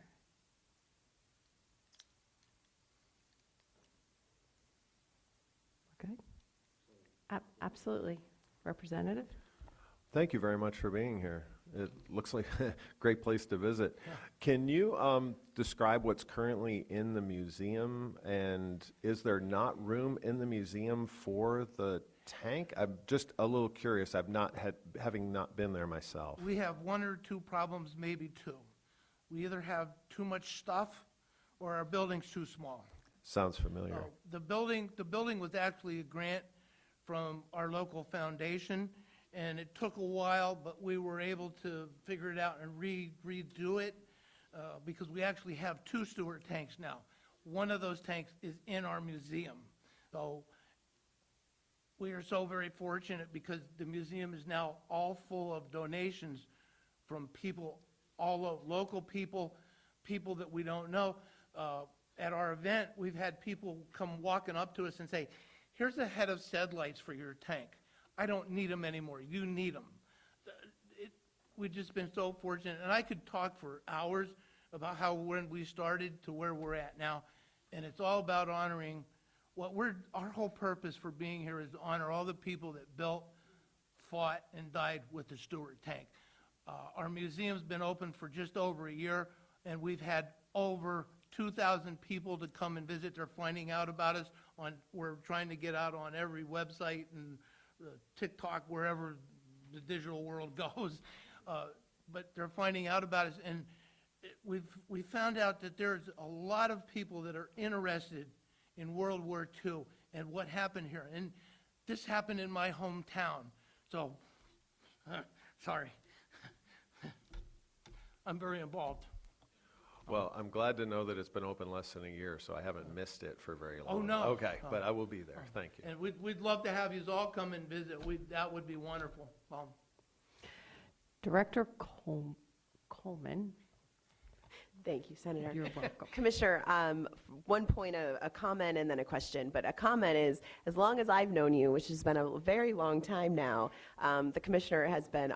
Good. Absolutely. Representative? Thank you very much for being here. It looks like a great place to visit. Yeah. Can you describe what's currently in the museum, and is there not room in the museum for the tank? I'm just a little curious. Having not been there myself. We have one or two problems, maybe two. We either have too much stuff or our building's too small. Sounds familiar. The building was actually a grant from our local foundation, and it took a while, but we were able to figure it out and redo it because we actually have two Stuart tanks now. One of those tanks is in our museum. So we are so very fortunate because the museum is now all full of donations from people, all of local people, people that we don't know. At our event, we've had people come walking up to us and say, "Here's a head of SED lights for your tank. I don't need them anymore. You need them." We've just been so fortunate. And I could talk for hours about how when we started to where we're at now. And it's all about honoring our whole purpose for being here is to honor all the people that built, fought, and died with the Stuart tank. Our museum's been open for just over a year, and we've had over 2,000 people to come and visit. They're finding out about us. We're trying to get out on every website and TikTok, wherever the digital world goes. But they're finding out about us, and we found out that there's a lot of people that are interested in World War II and what happened here. And this happened in my hometown. So, sorry. I'm very involved. Well, I'm glad to know that it's been open less than a year, so I haven't missed it for very long. Oh, no. Okay, Oh. but I will be there. Thank you. And we'd love to have you all come and visit. That would be wonderful. Director Coleman, Thank you, Senator. you're welcome. Commissioner, one point, a comment and then a question. But a comment is, as long as I've known you, which has been a very long time now, the commissioner has been,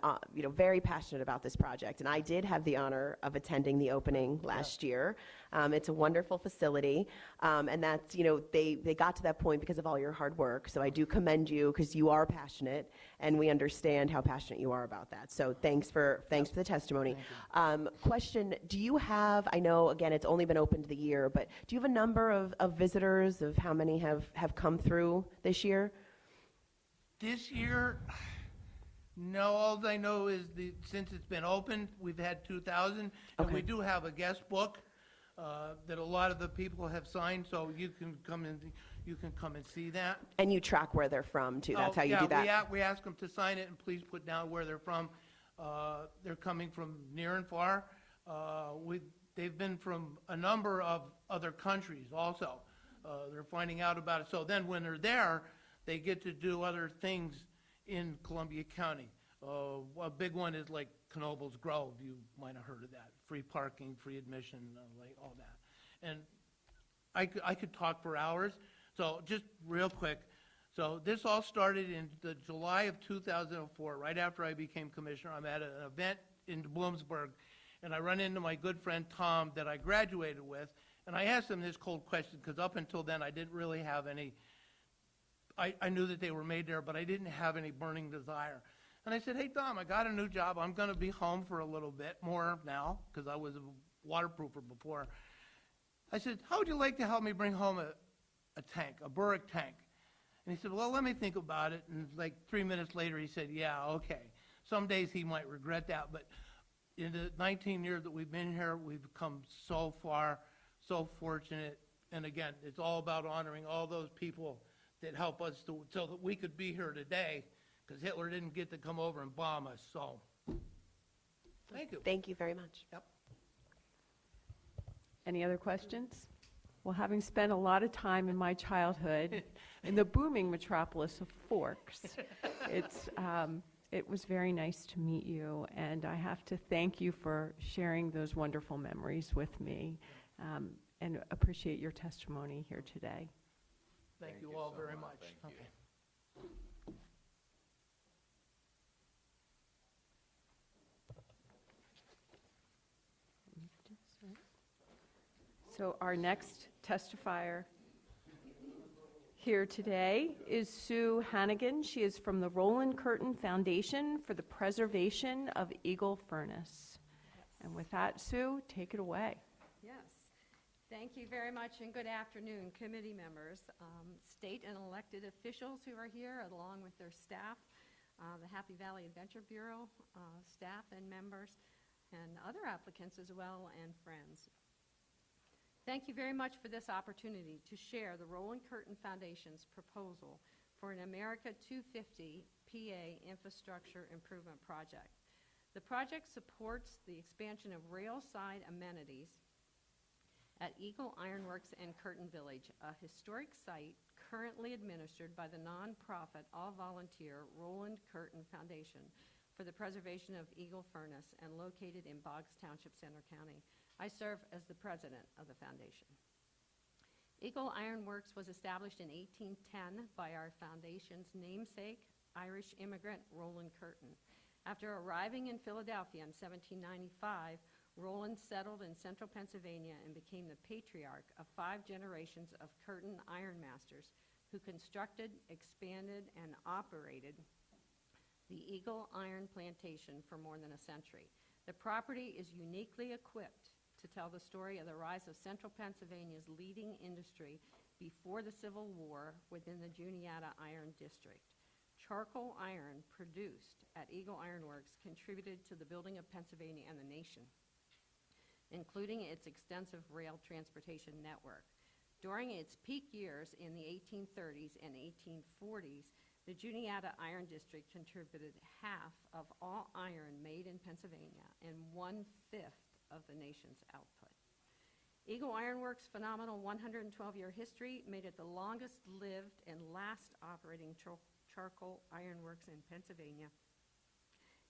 very passionate about this project. And I did have the honor of attending the opening last year. It's a wonderful facility, and that's, they got to that point because of all your hard work. So I do commend you because you are passionate, and we understand how passionate you are about that. So thanks for the testimony. Question: do you have? I know again it's only been open to the year, but do you have a number of visitors of how many have come through this year? This year, no, all I know is since it's been open, we've had 2,000, and we do have a guest book that a lot of the people have signed, so you can come and see that. And you track where they're from too. That's how you do that. Yeah, we ask them to sign it, and please put down where they're from. They're coming from near and far. They've been from a number of other countries also. They're finding out about it. So then when they're there, they get to do other things in Columbia County. A big one is like Knoebels Grove. You might have heard of that. Free parking, free admission, like all that. And I could talk for hours. So just real quick. So this all started in the July of 2004, right after I became commissioner. I'm at an event in Bloomsburg, and I run into my good friend Tom that I graduated with, and I asked him this cold question because up until then I didn't really have any, I knew that they were made there, but I didn't have any burning desire. And I said, hey, Tom, I got a new job. I'm going to be home for a little bit more now because I was a waterproofer before. I said, how would you like to help me bring home a tank, a Burrick tank? And he said, well, let me think about it. And like 3 minutes later, he said, yeah, okay. Some days he might regret that, but in the 19 years that we've been here, we've come so far, so fortunate. And again, it's all about honoring all those people that help us so that we could be here today, because Hitler didn't get to come over and bomb us. So, thank you. Thank you very much. Yep. Any other questions? Well, having spent a lot of time in my childhood in the booming metropolis of Forks, it was very nice to meet you, and I have to thank you for sharing those wonderful memories with me, and appreciate your testimony here today. Thank you all very much. Thank you. So our next testifier here today is Sue Hannigan. She is from the Roland Curtin Foundation for the Preservation of Eagle Furnace. And with that, Sue, take it away. Yes. Thank you very much, and good afternoon, committee members, state and elected officials who are here, along with their staff, the Happy Valley Adventure Bureau staff and members, and other applicants as well, and friends. Thank you very much for this opportunity to share the Roland Curtin Foundation's proposal for an America250 PA infrastructure improvement project. The project supports the expansion of rail-side amenities at Eagle Ironworks and Curtin Village, a historic site currently administered by the nonprofit all-volunteer Roland Curtin Foundation for the Preservation of Eagle Furnace and located in Boggs Township, Center County. I serve as the president of the foundation. Eagle Ironworks was established in 1810 by our foundation's namesake, Irish immigrant Roland Curtin. After arriving in Philadelphia in 1795, Roland settled in central Pennsylvania and became the patriarch of 5 generations of Curtin ironmasters who constructed, expanded, and operated the Eagle Iron Plantation for more than a century. The property is uniquely equipped to tell the story of the rise of central Pennsylvania's leading industry before the Civil War within the Juniata Iron District. Charcoal iron produced at Eagle Ironworks contributed to the building of Pennsylvania and the nation, including its extensive rail transportation network. During its peak years in the 1830s and 1840s, the Juniata Iron District contributed half of all iron made in Pennsylvania and 1/5 of the nation's output. Eagle Ironworks' phenomenal 112-year history made it the longest-lived and last operating charcoal ironworks in Pennsylvania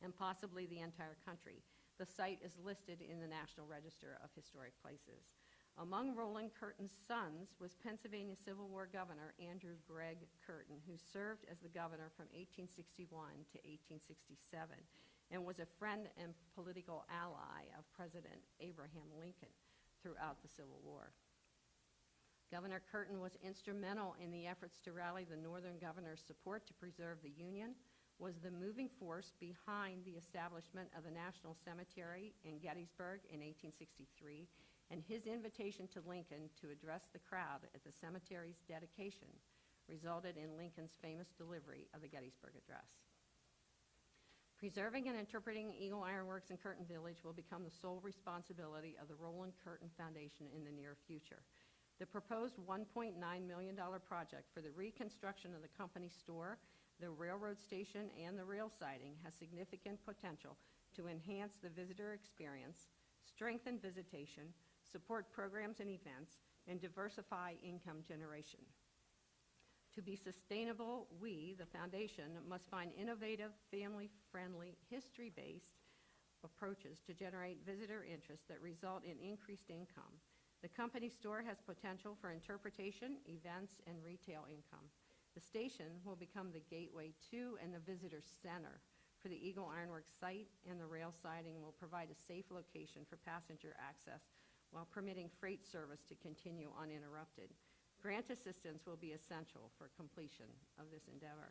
and possibly the entire country. The site is listed in the National Register of Historic Places. Among Roland Curtin's sons was Pennsylvania Civil War Governor Andrew Gregg Curtin, who served as the governor from 1861 to 1867 and was a friend and political ally of President Abraham Lincoln throughout the Civil War. Governor Curtin was instrumental in the efforts to rally the Northern governor's support to preserve the Union, was the moving force behind the establishment of the National Cemetery in Gettysburg in 1863, and his invitation to Lincoln to address the crowd at the cemetery's dedication resulted in Lincoln's famous delivery of the Gettysburg Address. Preserving and interpreting Eagle Ironworks in Curtin Village will become the sole responsibility of the Roland Curtin Foundation in the near future. The proposed $1.9 million project for the reconstruction of the company store, the railroad station, and the rail siding has significant potential to enhance the visitor experience, strengthen visitation, support programs and events, and diversify income generation. To be sustainable, we, the foundation, must find innovative, family-friendly, history-based approaches to generate visitor interest that result in increased income. The company store has potential for interpretation, events, and retail income. The station will become the gateway to and the visitor center for the Eagle Ironworks site, and the rail siding will provide a safe location for passenger access while permitting freight service to continue uninterrupted. Grant assistance will be essential for completion of this endeavor.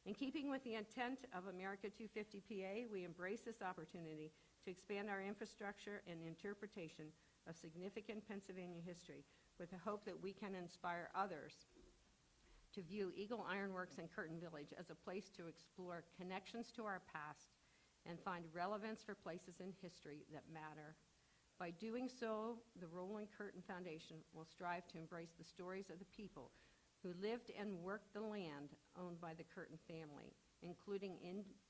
In keeping with the intent of America250PA, we embrace this opportunity to expand our infrastructure and interpretation of significant Pennsylvania history with the hope that we can inspire others to view Eagle Ironworks in Curtin Village as a place to explore connections to our past and find relevance for places in history that matter. By doing so, the Roland Curtin Foundation will strive to embrace the stories of the people who lived and worked the land owned by the Curtin family, including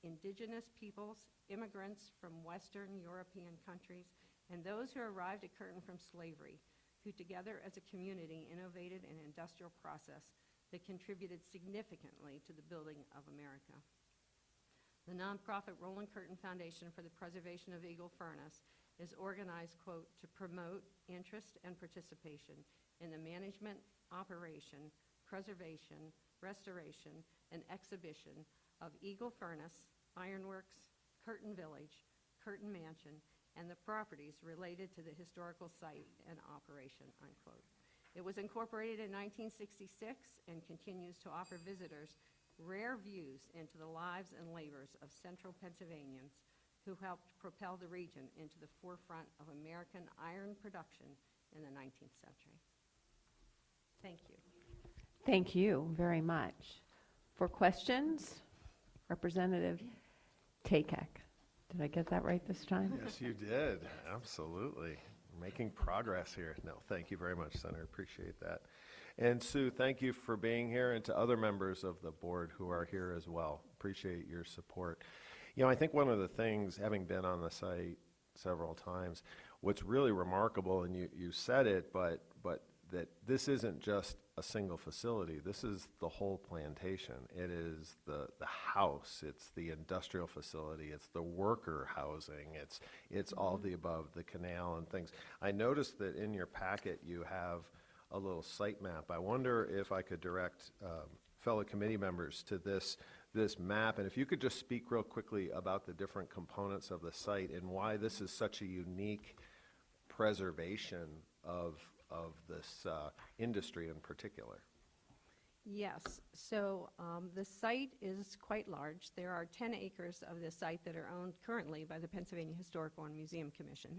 indigenous peoples, immigrants from Western European countries, and those who arrived at Curtin from slavery, who together as a community innovated an industrial process that contributed significantly to the building of America. The nonprofit Roland Curtin Foundation for the Preservation of Eagle Furnace is organized, quote, to promote interest and participation in the management, operation, preservation, restoration, and exhibition of Eagle Furnace, Ironworks, Curtin Village, Curtin Mansion, and the properties related to the historical site and operation, unquote. It was incorporated in 1966 and continues to offer visitors rare views into the lives and labors of central Pennsylvanians who helped propel the region into the forefront of American iron production in the 19th century. Thank you. Thank you very much. For questions, Representative Takek. Did I get that right this time? Yes, you did. Absolutely. Making progress here. No, thank you very much, Senator. Appreciate that. And Sue, thank you for being here, and to other members of the board who are here as well. Appreciate your support. You know, I think one of the things, having been on the site several times, what's really remarkable, and you said it, but that this isn't just a single facility. This is the whole plantation. It is the house. It's the industrial facility. It's the worker housing. It's all the above, the canal and things. I noticed that in your packet you have a little site map. I wonder if I could direct fellow committee members to this map, and if you could just speak real quickly about the different components of the site and why this is such a unique preservation of this industry in particular. Yes, so the site is quite large. There are 10 acres of this site that are owned currently by the Pennsylvania Historical and Museum Commission.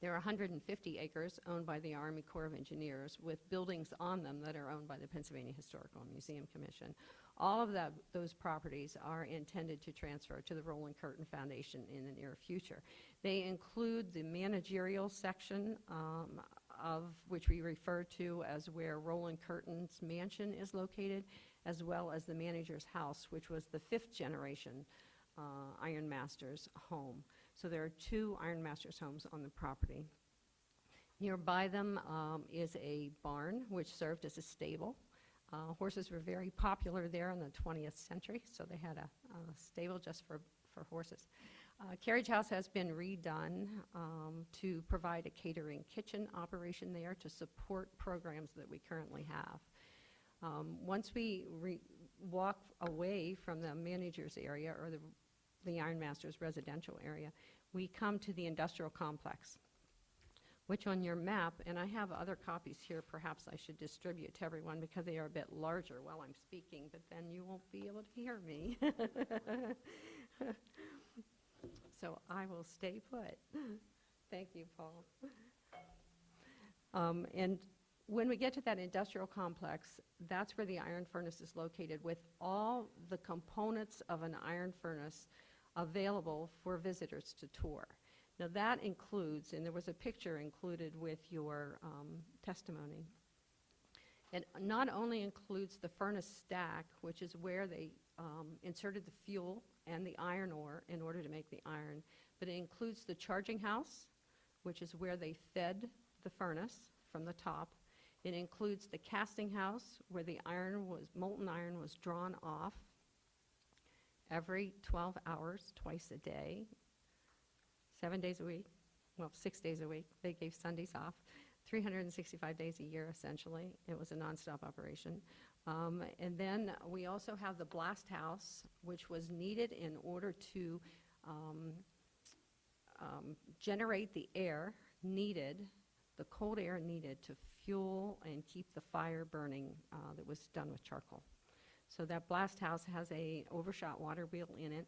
There are 150 acres owned by the Army Corps of Engineers with buildings on them that are owned by the Pennsylvania Historical and Museum Commission. All of those properties are intended to transfer to the Roland Curtin Foundation in the near future. They include the managerial section of which we refer to as where Roland Curtin's mansion is located, as well as the manager's house, which was the 5th generation Ironmaster's home. So there are 2 Ironmaster's homes on the property. Nearby them is a barn which served as a stable. Horses were very popular there in the 20th century, so they had a stable just for horses. Carriage House has been redone to provide a catering kitchen operation there to support programs that we currently have. Once we walk away from the manager's area or the Ironmaster's residential area, we come to the industrial complex, which on your map, and I have other copies here, perhaps I should distribute to everyone because they are a bit larger while I'm speaking, but then you won't be able to hear me. So I will stay put. Thank you, Paul. And when we get to that industrial complex, that's where the iron furnace is located with all the components of an iron furnace available for visitors to tour. Now that includes, and there was a picture included with your testimony, it not only includes the furnace stack, which is where they inserted the fuel and the iron ore in order to make the iron, but it includes the charging house, which is where they fed the furnace from the top. It includes the casting house, where the molten iron was drawn off every 12 hours, twice a day, 7 days a week, well, 6 days a week. They gave Sundays off, 365 days a year, essentially. It was a nonstop operation. And then we also have the blast house, which was needed in order to generate the air needed, the cold air needed to fuel and keep the fire burning that was done with charcoal. So that blast house has a overshot water wheel in it.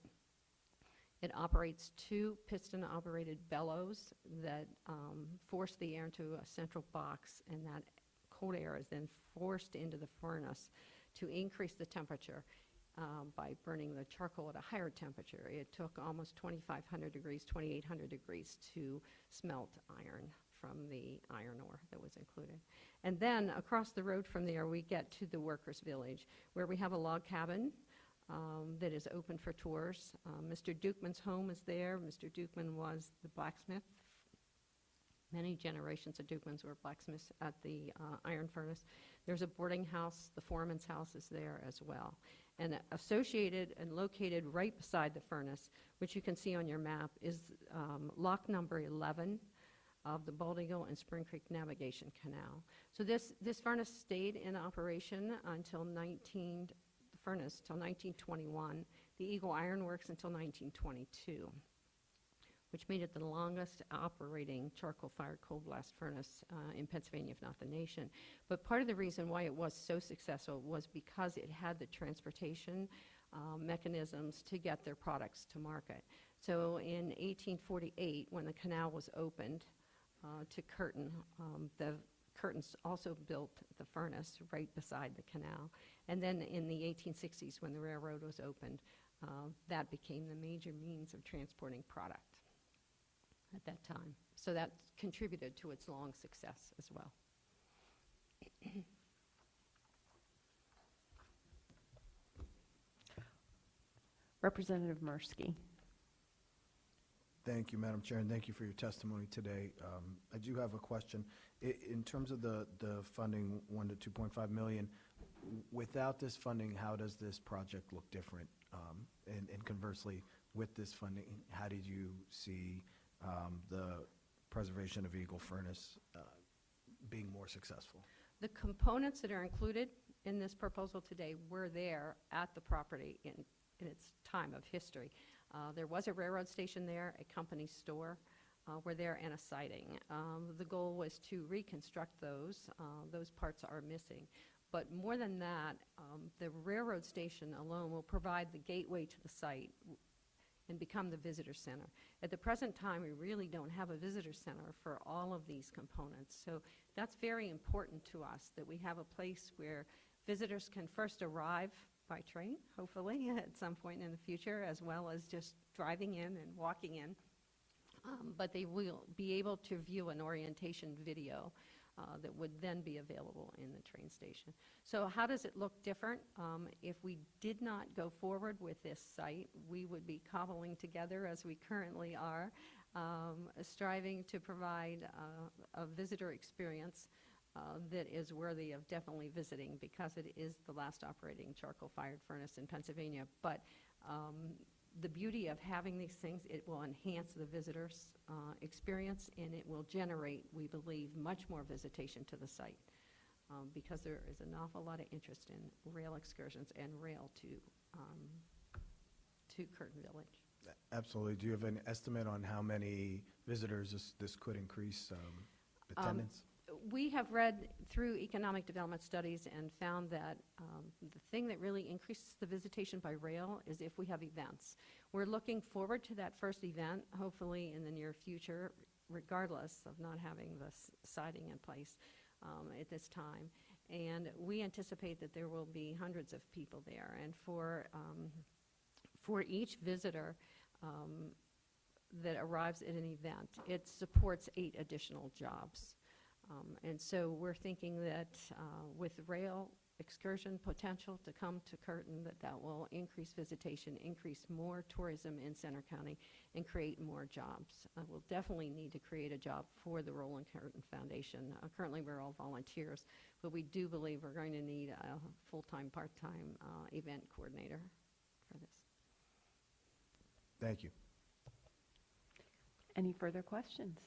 It operates 2 piston-operated bellows that force the air into a central box, and that cold air is then forced into the furnace to increase the temperature by burning the charcoal at a higher temperature. It took almost 2,500 degrees, 2,800 degrees to smelt iron from the iron ore that was included. And then across the road from there, we get to the workers' village, where we have a log cabin that is open for tours. Mr. Dukeman's home is there. Mr. Dukeman was the blacksmith. Many generations of Dukemans were blacksmiths at the iron furnace. There's a boarding house. The foreman's house is there as well. And associated and located right beside the furnace, which you can see on your map, is lock number 11 of the Bald Eagle and Spring Creek Navigation Canal. So this furnace stayed in operation until 1921, the Eagle Iron Works until 1922, which made it the longest operating charcoal-fired coal blast furnace in Pennsylvania, if not the nation. But part of the reason why it was so successful was because it had the transportation mechanisms to get their products to market. So in 1848, when the canal was opened to Curtin, the Curtins also built the furnace right beside the canal. And then in the 1860s, when the railroad was opened, that became the major means of transporting product at that time. So that contributed to its long success as well. Representative Mirsky. Thank you, Madam Chair, and thank you for your testimony today. I do have a question. In terms of the funding, $1 to $2.5 million, without this funding, how does this project look different? And conversely, with this funding, how did you see the preservation of Eagle Furnace being more successful? The components that are included in this proposal today were there at the property in its time of history. There was a railroad station there, a company store were there, and a siding. The goal was to reconstruct those. Those parts are missing. But more than that, the railroad station alone will provide the gateway to the site and become the visitor center. At the present time, we really don't have a visitor center for all of these components. So that's very important to us, that we have a place where visitors can first arrive by train, hopefully, at some point in the future, as well as just driving in and walking in. But they will be able to view an orientation video that would then be available in the train station. So how does it look different? If we did not go forward with this site, we would be cobbling together, as we currently are, striving to provide a visitor experience that is worthy of definitely visiting, because it is the last operating charcoal-fired furnace in Pennsylvania. But the beauty of having these things, it will enhance the visitors' experience, and it will generate, we believe, much more visitation to the site, because there is an awful lot of interest in rail excursions and rail to Curtin Village. Absolutely. Do you have an estimate on how many visitors this could increase attendance? We have read through economic development studies and found that the thing that really increases the visitation by rail is if we have events. We're looking forward to that first event, hopefully in the near future, regardless of not having the siding in place at this time. And we anticipate that there will be hundreds of people there. And for each visitor that arrives at an event, it supports 8 additional jobs. And so we're thinking that with rail excursion potential to come to Curtin, that will increase visitation, increase more tourism in Center County, and create more jobs. We'll definitely need to create a job for the Roland Curtin Foundation. Currently, we're all volunteers, but we do believe we're going to need a full-time, part-time event coordinator for this. Thank you. Any further questions?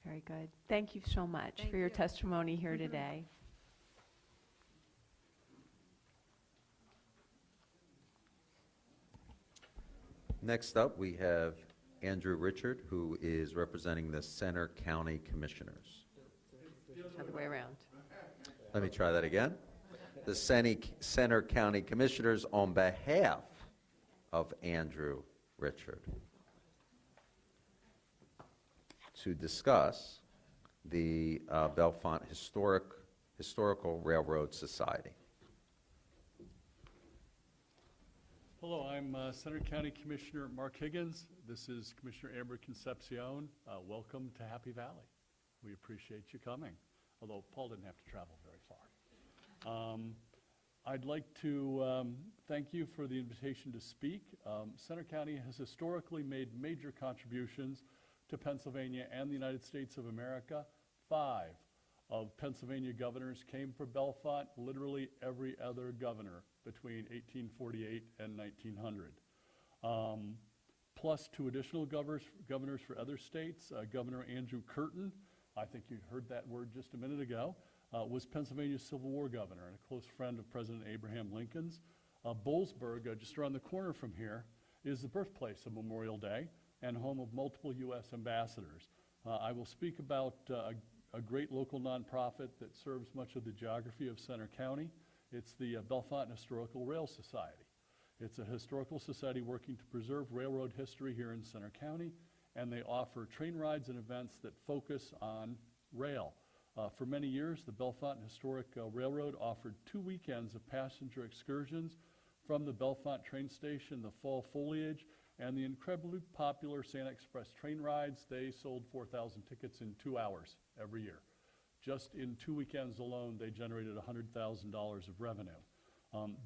Very good. Thank you so much Thank for your you. testimony here today. Next up, we have Andrew Richard, who is representing the Center County Commissioners. Other way around. Let me try that again. The Center County Commissioners on behalf of Andrew Richard, to discuss the Bellefonte Historical Railroad Society. Hello, I'm Center County Commissioner Mark Higgins. This is Commissioner Amber Concepcion. Welcome to Happy Valley. We appreciate you coming, although Paul didn't have to travel very far. I'd like to thank you for the invitation to speak. Center County has historically made major contributions to Pennsylvania and the United States of America. 5 of Pennsylvania governors came from Bellefonte, literally every other governor between 1848 and 1900. Plus 2 additional governors for other states. Governor Andrew Curtin, I think you heard that word just a minute ago, was Pennsylvania's Civil War governor and a close friend of President Abraham Lincoln's. Boalsburg, just around the corner from here, is the birthplace of Memorial Day and home of multiple U.S. ambassadors. I will speak about a great local nonprofit that serves much of the geography of Center County. It's the Bellefonte Historical Rail Society. It's a historical society working to preserve railroad history here in Center County, and they offer train rides and events that focus on rail. For many years, the Bellefonte Historic Railroad offered 2 weekends of passenger excursions from the Bellefonte train station, the fall foliage, and the incredibly popular Santa Express train rides. They sold 4,000 tickets in 2 hours every year. Just in 2 weekends alone, they generated $100,000 of revenue.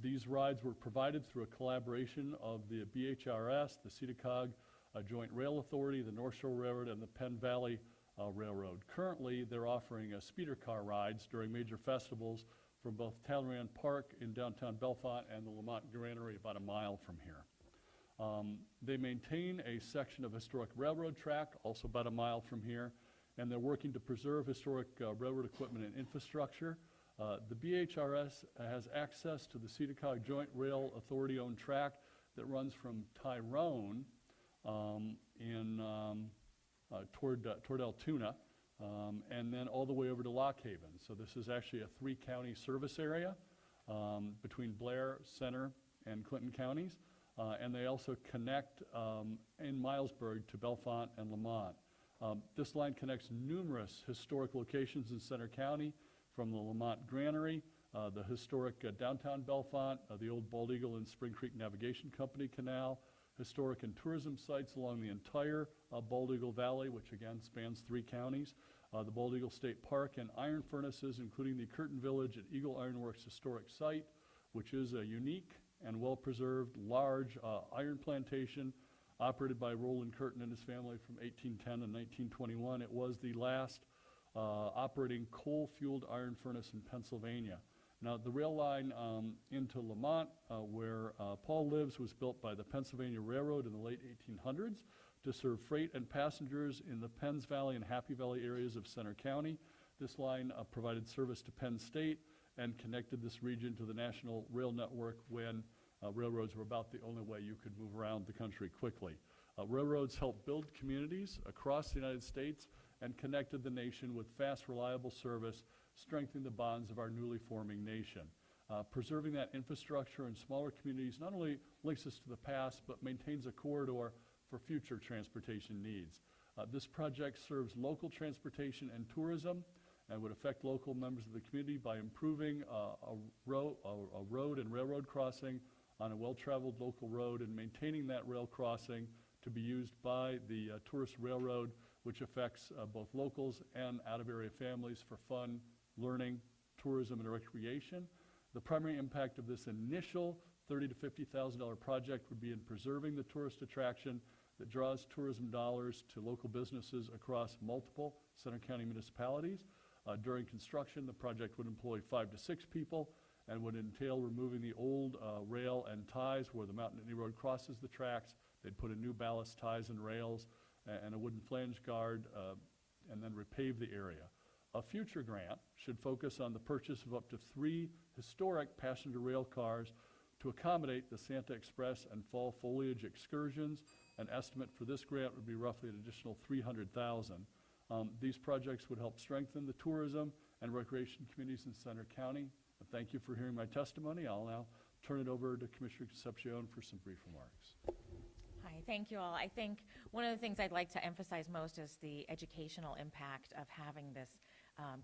These rides were provided through a collaboration of the BHRS, the CEDACOG Joint Rail Authority, the North Shore Railroad, and the Penn Valley Railroad. Currently, they're offering speeder car rides during major festivals from both Talleyrand Park in downtown Bellefonte and the Lamont Granary about a mile from here. They maintain a section of historic railroad track, also about a mile from here, and they're working to preserve historic railroad equipment and infrastructure. The BHRS has access to the CEDACOG Joint Rail Authority-owned track that runs from Tyrone toward Altoona, and then all the way over to Lock Haven. So this is actually a 3-county service area between Blair, Center, and Clinton counties. And they also connect in Milesburg to Bellefonte and Lamont. This line connects numerous historic locations in Center County, from the Lamont Granary, the historic downtown Bellefonte, the old Bald Eagle and Spring Creek Navigation Company Canal, historic and tourism sites along the entire Bald Eagle Valley, which again spans 3 counties, the Bald Eagle State Park, and iron furnaces, including the Curtin Village at Eagle Iron Works Historic Site, which is a unique and well-preserved large iron plantation operated by Roland Curtin and his family from 1810 to 1921. It was the last operating coal-fueled iron furnace in Pennsylvania. Now, the rail line into Lamont, where Paul lives, was built by the Pennsylvania Railroad in the late 1800s to serve freight and passengers in the Penns Valley and Happy Valley areas of Center County. This line provided service to Penn State and connected this region to the national rail network when railroads were about the only way you could move around the country quickly. Railroads helped build communities across the United States and connected the nation with fast, reliable service, strengthening the bonds of our newly forming nation. Preserving that infrastructure in smaller communities not only links us to the past, but maintains a corridor for future transportation needs. This project serves local transportation and tourism and would affect local members of the community by improving a road and railroad crossing on a well-traveled local road and maintaining that rail crossing to be used by the tourist railroad, which affects both locals and out-of-area families for fun, learning, tourism, and recreation. The primary impact of this initial $30,000 to $50,000 project would be in preserving the tourist attraction that draws tourism dollars to local businesses across multiple Center County municipalities. During construction, the project would employ 5 to 6 people and would entail removing the old rail and ties where the Mountain Nittany Road crosses the tracks. They'd put in new ballast ties and rails and a wooden flange guard and then repave the area. A future grant should focus on the purchase of up to 3 historic passenger rail cars to accommodate the Santa Express and fall foliage excursions. An estimate for this grant would be roughly an additional $300,000. These projects would help strengthen the tourism and recreation communities in Center County. Thank you for hearing my testimony. I'll now turn it over to Commissioner Concepcion for some brief remarks. Hi, thank you all. I think one of the things I'd like to emphasize most is the educational impact of having this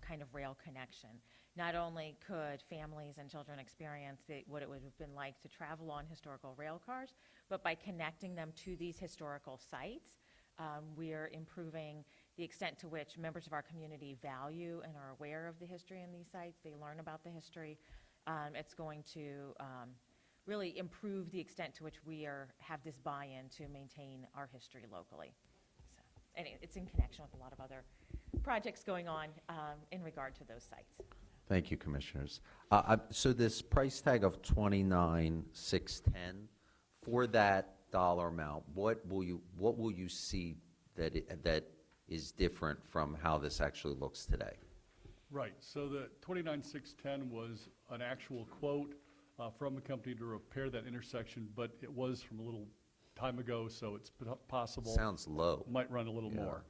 kind of rail connection. Not only could families and children experience what it would have been like to travel on historical rail cars, but by connecting them to these historical sites, we're improving the extent to which members of our community value and are aware of the history in these sites. They learn about the history. It's going to really improve the extent to which we have this buy-in to maintain our history locally. So, and it's in connection with a lot of other projects going on in regard to those sites. Thank you, Commissioners. So this price tag of $29,610, for that dollar amount, what will you see that is different from how this actually looks today? Right. So the $29,610 was an actual quote from the company to repair that intersection, but it was from a little time ago, so it's possible. Sounds low. Might run a little more.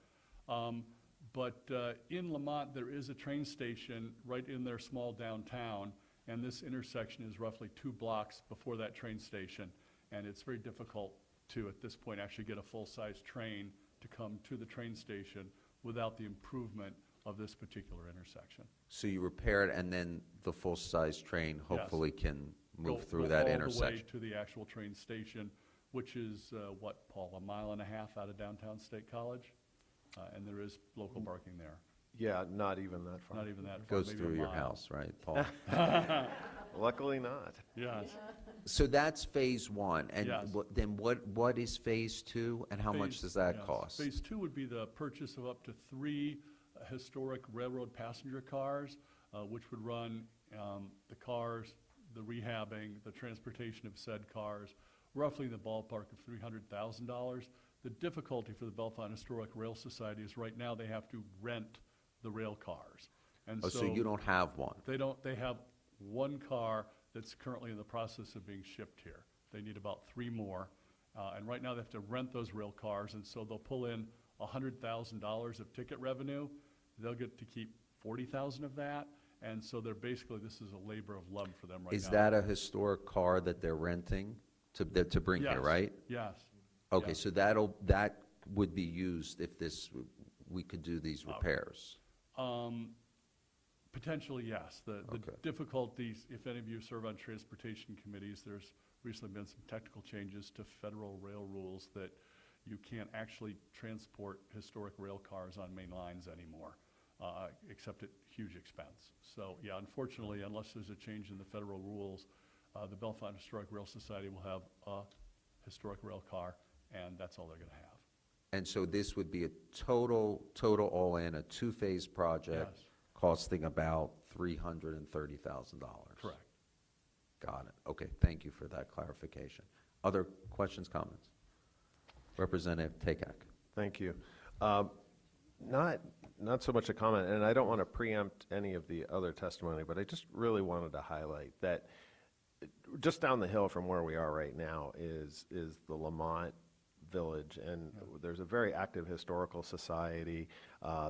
But in Lamont, there is a train station right in their small downtown, and this intersection is roughly 2 blocks before that train station, and it's very difficult to, at this point, actually get a full-size train to come to the train station without the improvement of this particular intersection. So you repair it, and then the full-size train hopefully can move through Go that all intersection. the way to the actual train station, which is, what, Paul, 1.5 miles out of downtown State College? And there is local parking there. Yeah, not even that far. Not even that far. Goes maybe through a your mile. house, right, Paul? Luckily not. Yes. So that's phase 1, and Yes. then what is phase 2, and how much does that Yes. cost? Phase 2 would be the purchase of up to 3 historic railroad passenger cars, which would run the cars, the rehabbing, the transportation of said cars, roughly in the ballpark of $300,000. The difficulty for the Bellefonte Historic Rail Society is right now they have to rent the rail cars. And So you don't have one? They have 1 car that's currently in the process of being shipped here. They need about 3 more. And right now they have to rent those rail cars, and so they'll pull in $100,000 of ticket revenue. They'll get to keep $40,000 of that. And so they're basically, this is a labor of love for them right now. Is that a historic car that they're renting to bring here, Yes. right? Yes. Okay, Yes. so that would be used if we could do these repairs. Potentially, yes. The Okay. difficulties, if any of you serve on transportation committees, there's recently been some technical changes to federal rail rules that you can't actually transport historic rail cars on main lines anymore, except at huge expense. So, yeah, unfortunately, unless there's a change in the federal rules, the Bellefonte Historic Rail Society will have a historic rail car and that's all they're going to have. And so this would be a total all-in, a two-phase project Yes. costing about $330,000. Correct. Got it. Okay, thank you for that clarification. Other questions, comments? Representative Takak. Thank you. Not so much a comment, and I don't want to preempt any of the other testimony, but I just really wanted to highlight that just down the hill from where we are right now is the Lamont Village, and there's a very active historical society.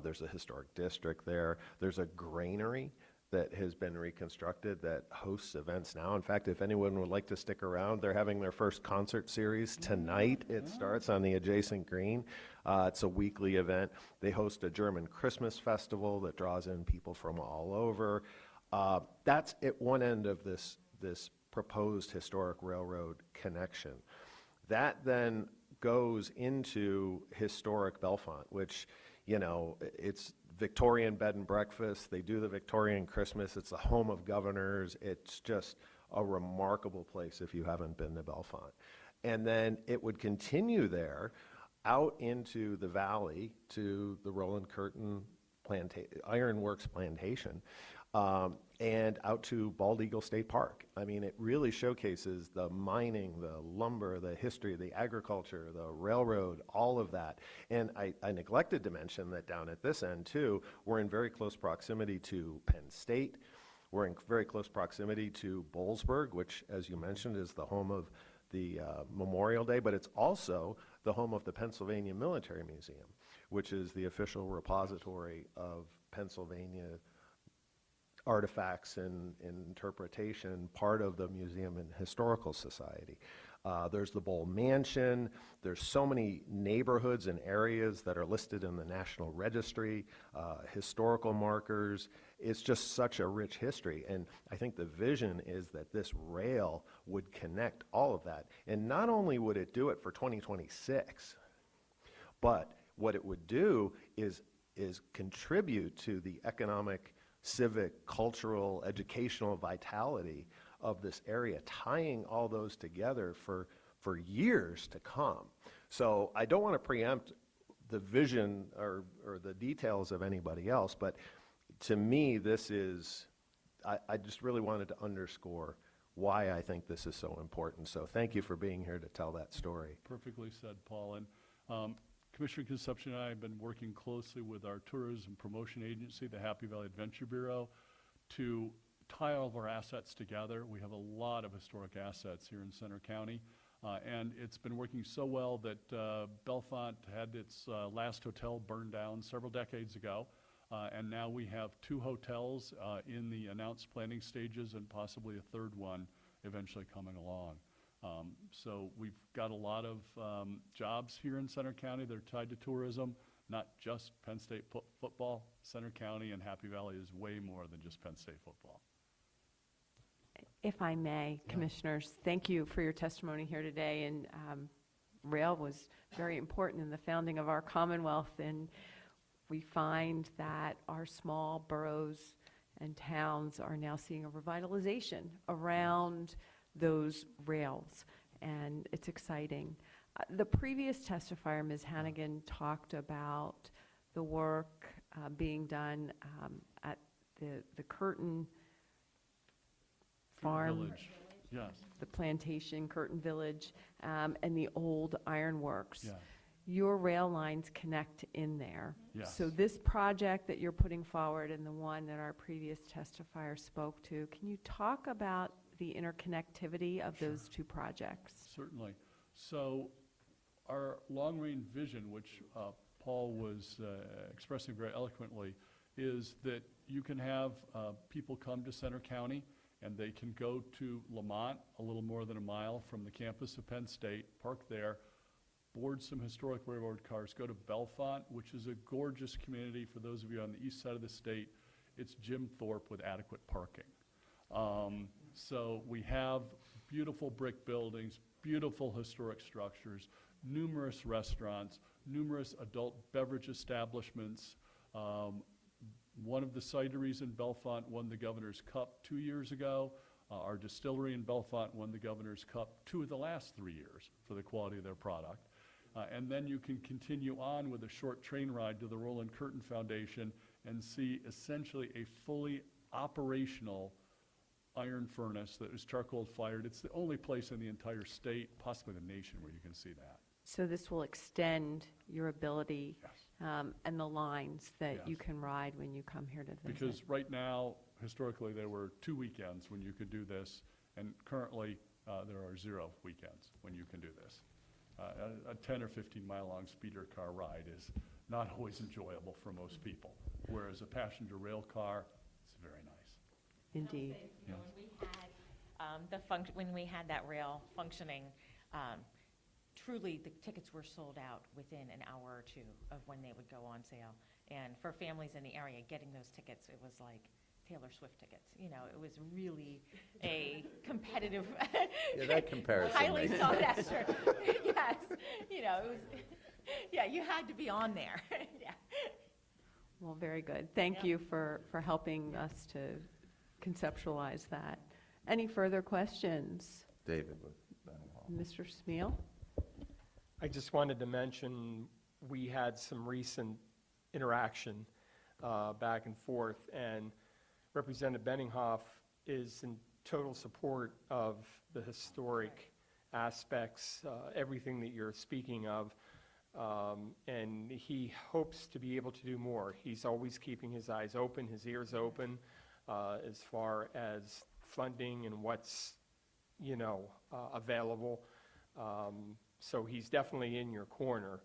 There's a historic district there. There's a granary that has been reconstructed that hosts events now. In fact, if anyone would like to stick around, they're having their first concert series tonight. It starts on the adjacent green. It's a weekly event. They host a German Christmas festival that draws in people from all over. That's at one end of this proposed historic railroad connection. That then goes into historic Bellefonte, which, you know, it's Victorian bed and breakfast. They do the Victorian Christmas. It's the home of governors. It's just a remarkable place if you haven't been to Bellefonte. And then it would continue there out into the valley to the Roland Curtin Ironworks plantation, and out to Bald Eagle State Park. I mean, it really showcases the mining, the lumber, the history, the agriculture, the railroad, all of that. And I neglected to mention that down at this end, too, we're in very close proximity to Penn State. We're in very close proximity to Boalsburg, which, as you mentioned, is the home of the Memorial Day, but it's also the home of the Pennsylvania Military Museum, which is the official repository of Pennsylvania artifacts and interpretation, part of the Museum and Historical Society. There's the Bowl Mansion. There's so many neighborhoods and areas that are listed in the National Registry, historical markers. It's just such a rich history. And I think the vision is that this rail would connect all of that. And not only would it do it for 2026, but what it would do is contribute to the economic, civic, cultural, educational vitality of this area, tying all those together for years to come. So I don't want to preempt the vision or the details of anybody else, but to me, this is, I just really wanted to underscore why I think this is so important. So thank you for being here to tell that story. Perfectly said, Paul. And Commissioner Concepcion and I have been working closely with our tourism promotion agency, the Happy Valley Adventure Bureau, to tie all of our assets together. We have a lot of historic assets here in Center County, and it's been working so well that Bellefonte had its last hotel burned down several decades ago, and now we have 2 hotels in the announced planning stages and possibly a third one eventually coming along. So we've got a lot of jobs here in Center County that are tied to tourism, not just Penn State football. Center County and Happy Valley is way more than just Penn State football. If I may, Commissioners, thank you for your testimony here today. And rail was very important in the founding of our Commonwealth, and we find that our small boroughs and towns are now seeing a revitalization around those rails, and it's exciting. The previous testifier, Ms. Hannigan, talked about the work being done at the Curtin Farm, Village, yes. the plantation, Curtin Village, and the old ironworks. Yeah. Your rail lines connect in there. Yes. So this project that you're putting forward and the one that our previous testifier spoke to, can you talk about the interconnectivity of those 2 projects? Certainly. So our long-range vision, which Paul was expressing very eloquently, is that you can have people come to Center County and they can go to Lamont, a little more than a mile from the campus of Penn State, park there, board some historic railroad cars, go to Bellefonte, which is a gorgeous community for those of you on the east side of the state. It's Jim Thorpe with adequate parking. So we have beautiful brick buildings, beautiful historic structures, numerous restaurants, numerous adult beverage establishments. One of the cideries in Bellefonte won the Governor's Cup 2 years ago. Our distillery in Bellefonte won the Governor's Cup 2 of the last 3 years for the quality of their product. And then you can continue on with a short train ride to the Roland Curtin Foundation and see essentially a fully operational iron furnace that is charcoal fired. It's the only place in the entire state, possibly the nation, where you can see that. So this will extend your ability Yes. and the lines that you Yes. can ride when you come here to visit. Because right now, historically, there were 2 weekends when you could do this, and currently, there are 0 weekends when you can do this. A 10 or 15 mile long speeder car ride is not always enjoyable for most people, whereas a passenger rail car, it's very nice. Indeed. You know, when we had that rail functioning, truly the tickets were sold out within an hour or two of when they would go on sale. And for families in the area, getting those tickets, it was like Taylor Swift tickets. You know, it was really a competitive, Yeah, that comparison highly makes sought after. Yes, you know, it was, yeah, you had to be on there. Yeah. Well, very good. Thank you for helping us to conceptualize that. Any further questions? David. Mr. Smeal? I just wanted to mention, we had some recent interaction back and forth, and Representative Benninghoff is in total support of the historic aspects, everything that you're speaking of, and he hopes to be able to do more. He's always keeping his eyes open, his ears open, as far as funding and what's, you know, available. So he's definitely in your corner.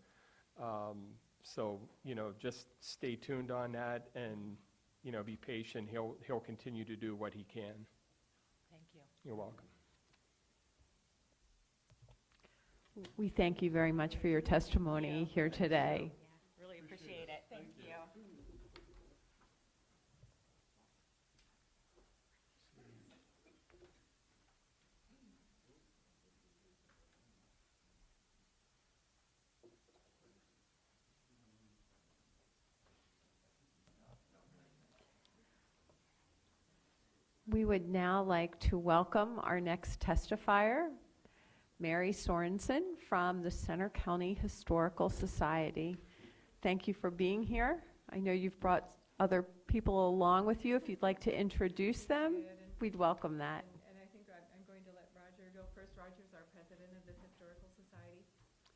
So, you know, just stay tuned on that and, you know, be patient. He'll continue to do what he can. Thank you. You're welcome. We thank you very much for your testimony here today. Yeah, really appreciate it. Thank you. We would now like to welcome our next testifier, Mary Sorensen from the Center County Historical Society. Thank you for being here. I know you've brought other people along with you. If you'd like to introduce them, we'd welcome that. And I think I'm going to let Roger go first. Roger's our president of the Historical Society.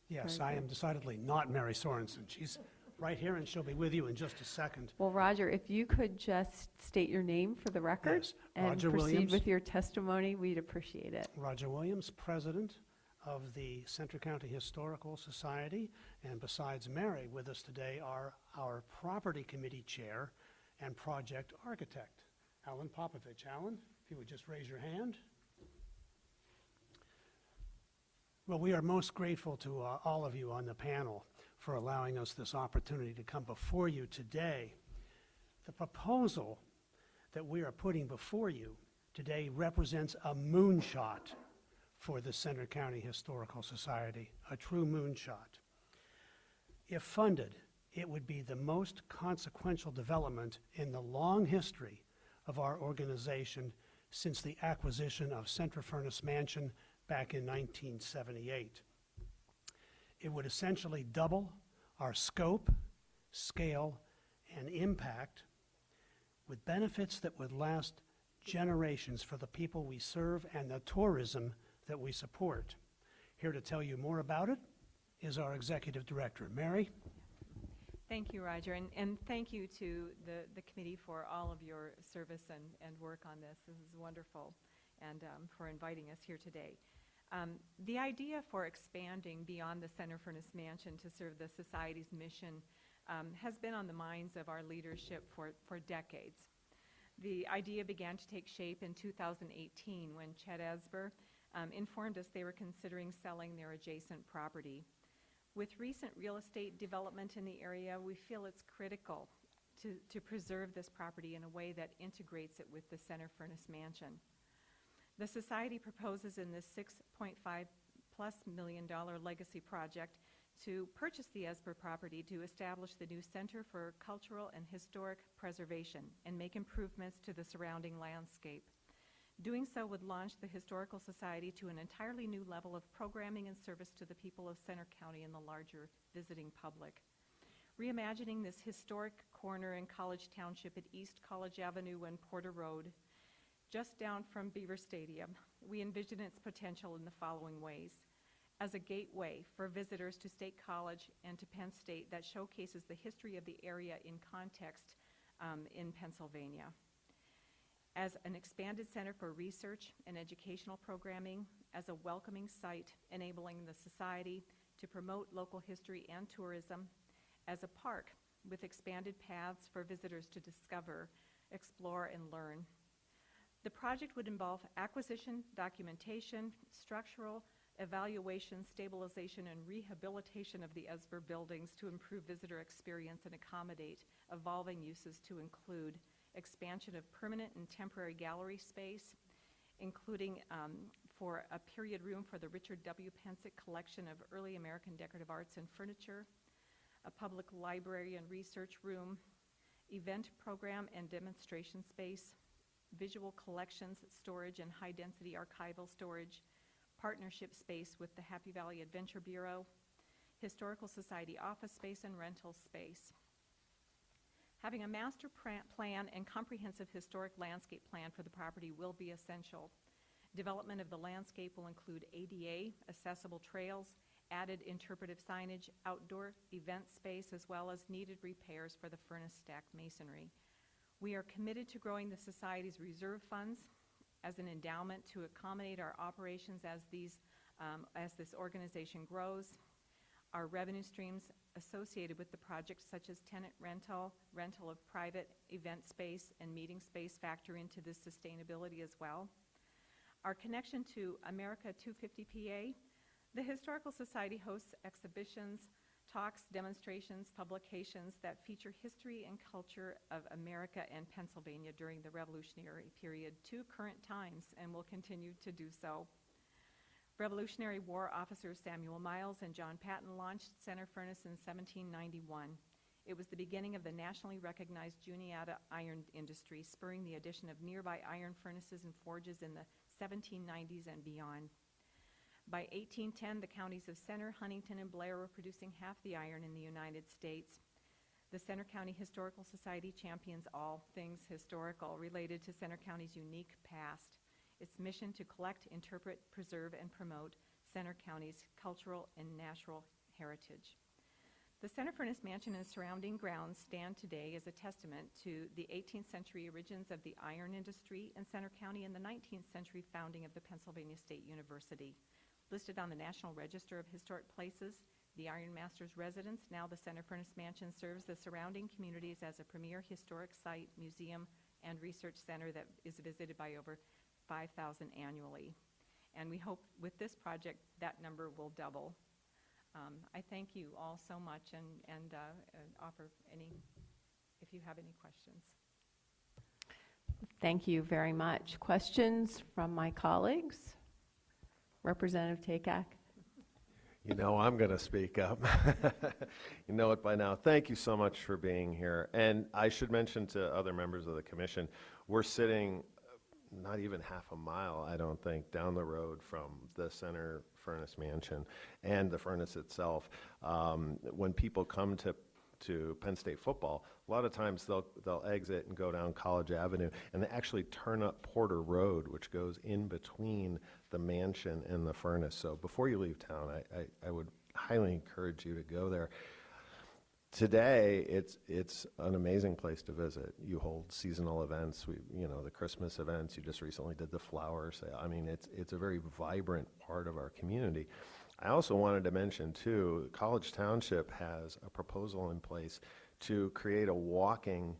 Yes, Very I good. am decidedly not Mary Sorensen. She's right here, and she'll be with you in just a second. Well, Roger, if you could just state your name for the record Yes, and Roger proceed Williams. with your testimony, we'd appreciate it. Roger Williams, president of the Centre County Historical Society, and besides Mary, with us today are our Property Committee Chair and Project Architect, Alan Popovich. Alan, if you would just raise your hand. Well, we are most grateful to all of you on the panel for allowing us this opportunity to come before you today. The proposal that we are putting before you today represents a moonshot for the Centre County Historical Society, a true moonshot. If funded, it would be the most consequential development in the long history of our organization since the acquisition of Centre Furnace Mansion back in 1978. It would essentially double our scope, scale, and impact with benefits that would last generations for the people we serve and the tourism that we support. Here to tell you more about it is our Executive Director, Mary. Thank you, Roger, and thank you to the committee for all of your service and work on this. This is wonderful, and for inviting us here today. The idea for expanding beyond the Centre Furnace Mansion to serve the Society's mission has been on the minds of our leadership for decades. The idea began to take shape in 2018 when Chet Esber informed us they were considering selling their adjacent property. With recent real estate development in the area, we feel it's critical to preserve this property in a way that integrates it with the Centre Furnace Mansion. The Society proposes in this $6.5+ million legacy project to purchase the Esber property to establish the new Center for Cultural and Historic Preservation and make improvements to the surrounding landscape. Doing so would launch the Historical Society to an entirely new level of programming and service to the people of Center County and the larger visiting public. Reimagining this historic corner in College Township at East College Avenue and Porter Road, just down from Beaver Stadium, we envision its potential in the following ways. As a gateway for visitors to State College and to Penn State that showcases the history of the area in context in Pennsylvania. As an expanded center for research and educational programming, as a welcoming site enabling the society to promote local history and tourism, as a park with expanded paths for visitors to discover, explore, and learn. The project would involve acquisition, documentation, structural, evaluation, stabilization, and rehabilitation of the ESBR buildings to improve visitor experience and accommodate evolving uses to include expansion of permanent and temporary gallery space, including for a period room for the Richard W. Pensick collection of early American decorative arts and furniture, a public library and research room, event program and demonstration space, visual collections, storage, and high-density archival storage, partnership space with the Happy Valley Adventure Bureau, Historical Society office space, and rental space. Having a master plan and comprehensive historic landscape plan for the property will be essential. Development of the landscape will include ADA, accessible trails, added interpretive signage, outdoor event space, as well as needed repairs for the furnace stack masonry. We are committed to growing the Society's reserve funds as an endowment to accommodate our operations as this organization grows. Our revenue streams associated with the project, such as tenant rental, rental of private event space, and meeting space, factor into this sustainability as well. Our connection to America250PA, the Historical Society hosts exhibitions, talks, demonstrations, publications that feature history and culture of America and Pennsylvania during the Revolutionary period to current times, and will continue to do so. Revolutionary War officers Samuel Miles and John Patton launched Center Furnace in 1791. It was the beginning of the nationally recognized Juniata iron industry, spurring the addition of nearby iron furnaces and forges in the 1790s and beyond. By 1810, the counties of Center, Huntington, and Blair were producing half the iron in the United States. The Center County Historical Society champions all things historical related to Center County's unique past. Its mission to collect, interpret, preserve, and promote Center County's cultural and natural heritage. The Center Furnace Mansion and surrounding grounds stand today as a testament to the 18th century origins of the iron industry in Center County and the 19th century founding of the Pennsylvania State University. Listed on the National Register of Historic Places, the Iron Master's residence, now the Center Furnace Mansion, serves the surrounding communities as a premier historic site, museum, and research center that is visited by over 5,000 annually. And we hope with this project that number will double. I thank you all so much and offer if you have any questions. Thank you very much. Questions from my colleagues? Representative Takak. You know I'm going to speak up. You know it by now. Thank you so much for being here. And I should mention to other members of the commission, we're sitting not even half a mile, I don't think, down the road from the Center Furnace Mansion and the furnace itself. When people come to Penn State football, a lot of times they'll exit and go down College Avenue, and they actually turn up Porter Road, which goes in between the mansion and the furnace. So before you leave town, I would highly encourage you to go there. Today, it's an amazing place to visit. You hold seasonal events, the Christmas events. You just recently did the flower sale. I mean, it's a very vibrant part of our community. I also wanted to mention, too, College Township has a proposal in place to create a walking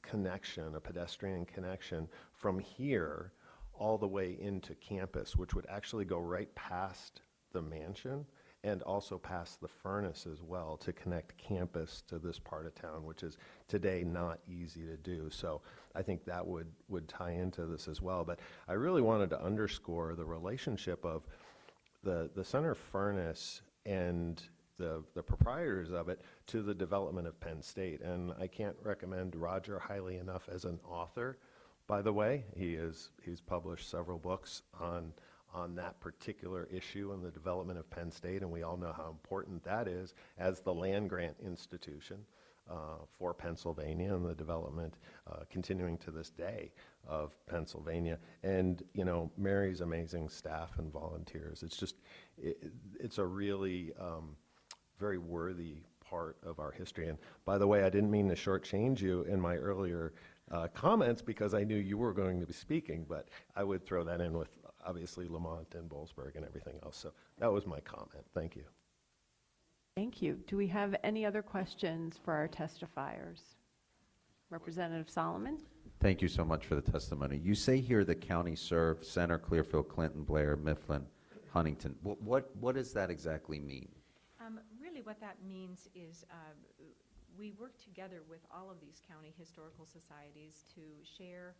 connection, a pedestrian connection from here all the way into campus, which would actually go right past the mansion and also past the furnace as well to connect campus to this part of town, which is today not easy to do. So I think that would tie into this as well. But I really wanted to underscore the relationship of the Center Furnace and the proprietors of it to the development of Penn State. And I can't recommend Roger highly enough as an author, by the way. He's published several books on that particular issue and the development of Penn State, and we all know how important that is as the land-grant institution for Pennsylvania and the development continuing to this day of Pennsylvania. And, you know, Mary's amazing staff and volunteers. It's just, it's a really very worthy part of our history. And by the way, I didn't mean to shortchange you in my earlier comments because I knew you were going to be speaking, but I would throw that in with obviously Lamont and Boalsburg and everything else. So that was my comment. Thank you. Thank you. Do we have any other questions for our testifiers? Representative Solomon? Thank you so much for the testimony. You say here the county served Center, Clearfield, Clinton, Blair, Mifflin, Huntington. What does that exactly mean? Really what that means is we work together with all of these county historical societies to share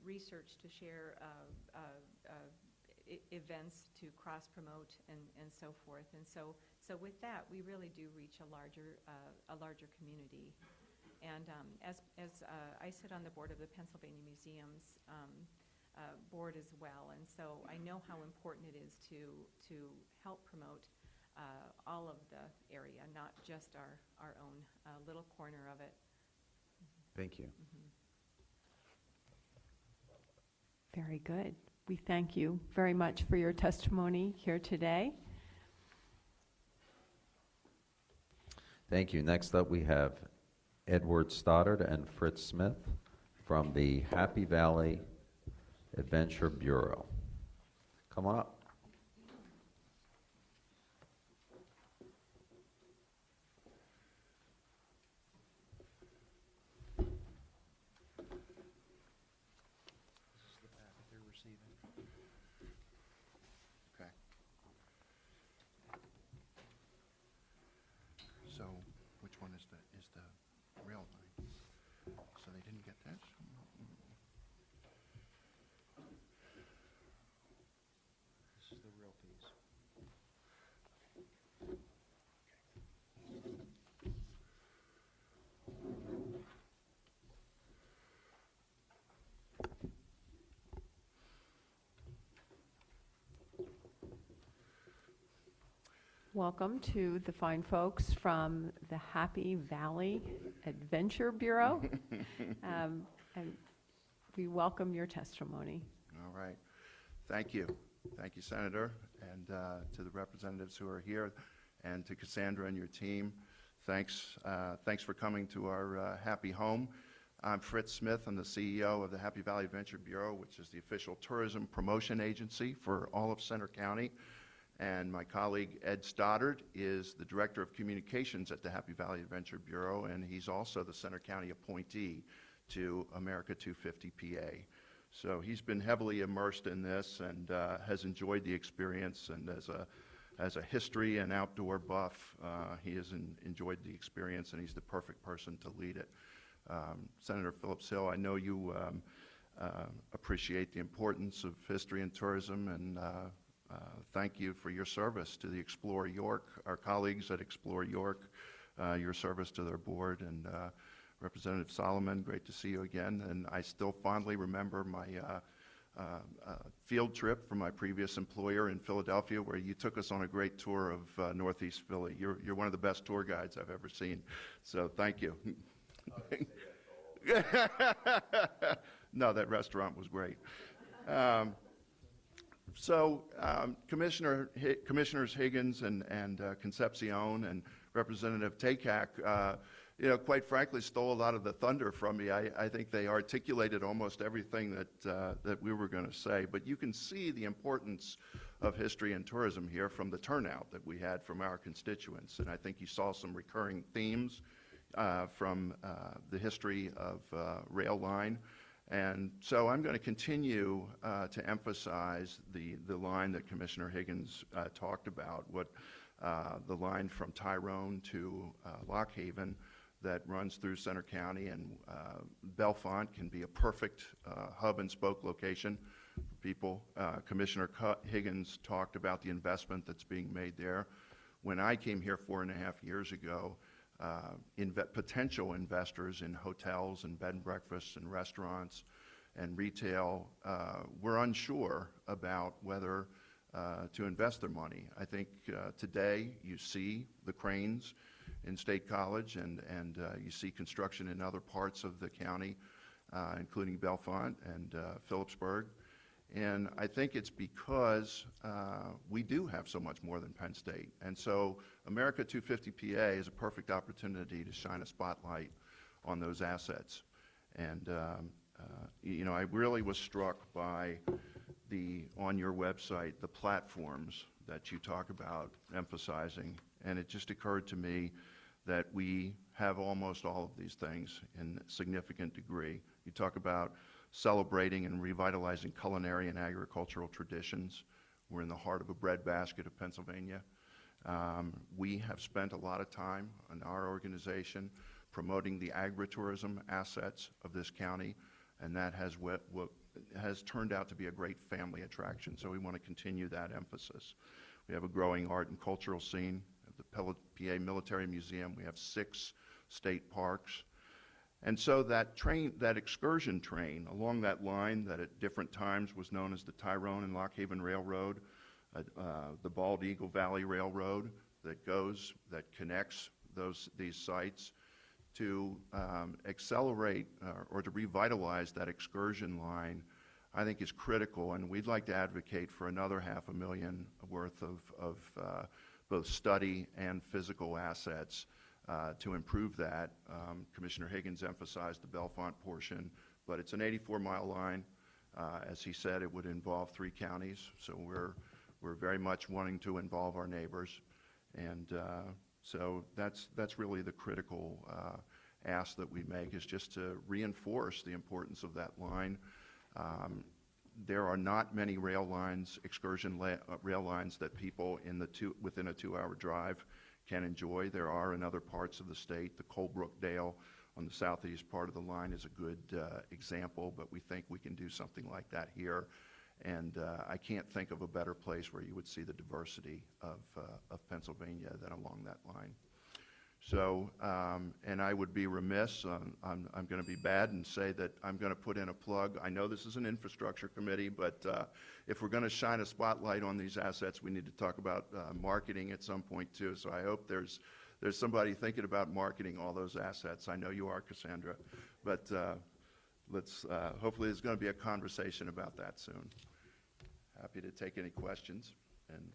research, to share events, to cross-promote and so forth. And so with that, we really do reach a larger community. And as I sit on the board of the Pennsylvania Museums board as well, and so I know how important it is to help promote all of the area, not just our own little corner of it. Thank you. Very good. We thank you very much for your testimony here today. Thank you. Next up, we have Edward Stoddard and Fritz Smith from the Happy Valley Adventure Bureau. Come on up. Okay. So, which one is the rail line? So they didn't get this? This is the real piece. Welcome to the fine folks from the Happy Valley Adventure Bureau. And we welcome your testimony. All right. Thank you. Thank you, Senator, and to the representatives who are here, and to Cassandra and your team. Thanks for coming to our happy home. I'm Fritz Smith. I'm the CEO of the Happy Valley Adventure Bureau, which is the official tourism promotion agency for all of Center County. And my colleague Ed Stoddard is the Director of Communications at the Happy Valley Adventure Bureau, and he's also the Center County appointee to America250PA. So he's been heavily immersed in this and has enjoyed the experience, and as a history and outdoor buff, he has enjoyed the experience, and he's the perfect person to lead it. Senator Phillips Hill, I know you appreciate the importance of history and tourism, and thank you for your service to the Explore York, our colleagues at Explore York, your service to their board, and Representative Solomon, great to see you again. And I still fondly remember my field trip from my previous employer in Philadelphia, where you took us on a great tour of Northeast Philly. You're one of the best tour guides I've ever seen, so thank you. No, that restaurant was great. Commissioners Higgins and Concepcion and Representative Takak, quite frankly, stole a lot of the thunder from me. I think they articulated almost everything that we were going to say. But you can see the importance of history and tourism here from the turnout that we had from our constituents. And I think you saw some recurring themes from the history of rail line. And so I'm going to continue to emphasize the line that Commissioner Higgins talked about, the line from Tyrone to Lock Haven that runs through Center County, and Bellefonte can be a perfect hub and spoke location for people. Commissioner Higgins talked about the investment that's being made there. When I came here 4.5 years ago, potential investors in hotels and bed and breakfasts and restaurants and retail were unsure about whether to invest their money. I think today you see the cranes in State College, and you see construction in other parts of the county, including Bellefonte and Phillipsburg. And I think it's because we do have so much more than Penn State. And so America250PA is a perfect opportunity to shine a spotlight on those assets. And, you know, I really was struck by on your website, the platforms that you talk about emphasizing. And it just occurred to me that we have almost all of these things in a significant degree. You talk about celebrating and revitalizing culinary and agricultural traditions. We're in the heart of a breadbasket of Pennsylvania. We have spent a lot of time in our organization promoting the agritourism assets of this county, and that has has turned out to be a great family attraction, so we want to continue that emphasis. We have a growing art and cultural scene at the PA Military Museum. We have 6 state parks. And so that excursion train along that line that at different times was known as the Tyrone and Lock Haven Railroad, the Bald Eagle Valley Railroad that connects these sites, to accelerate or to revitalize that excursion line, I think is critical, and we'd like to advocate for another $500,000 worth of both study and physical assets to improve that. Commissioner Higgins emphasized the Bellefonte portion, but it's an 84-mile line. As he said, it would involve 3 counties, so we're very much wanting to involve our neighbors, and so that's really the critical ask that we make, is just to reinforce the importance of that line. There are not many rail lines, excursion rail lines, that people within a 2-hour drive can enjoy. There are in other parts of the state. The Colebrook Dale on the southeast part of the line is a good example, but we think we can do something like that here. And I can't think of a better place where you would see the diversity of Pennsylvania than along that line. So, and I would be remiss, I'm going to be bad and say that I'm going to put in a plug. I know this is an infrastructure committee, but if we're going to shine a spotlight on these assets, we need to talk about marketing at some point too. So I hope there's somebody thinking about marketing all those assets. I know you are, Cassandra, but hopefully there's going to be a conversation about that soon. Happy to take any questions. And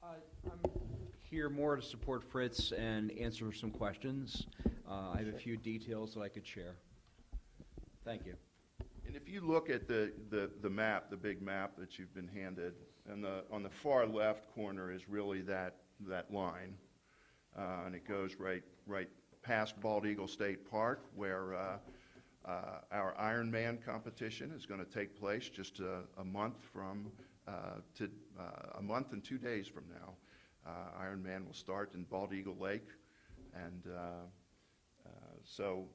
I'm here more to support Fritz and answer some questions. I have a few details that I could share. Thank you. And if you look at the map, the big map that you've been handed, and on the far left corner is really that line, and it goes right past Bald Eagle State Park, where our Ironman competition is going to take place just a month a month and 2 days from now. Ironman will start in Bald Eagle Lake, and so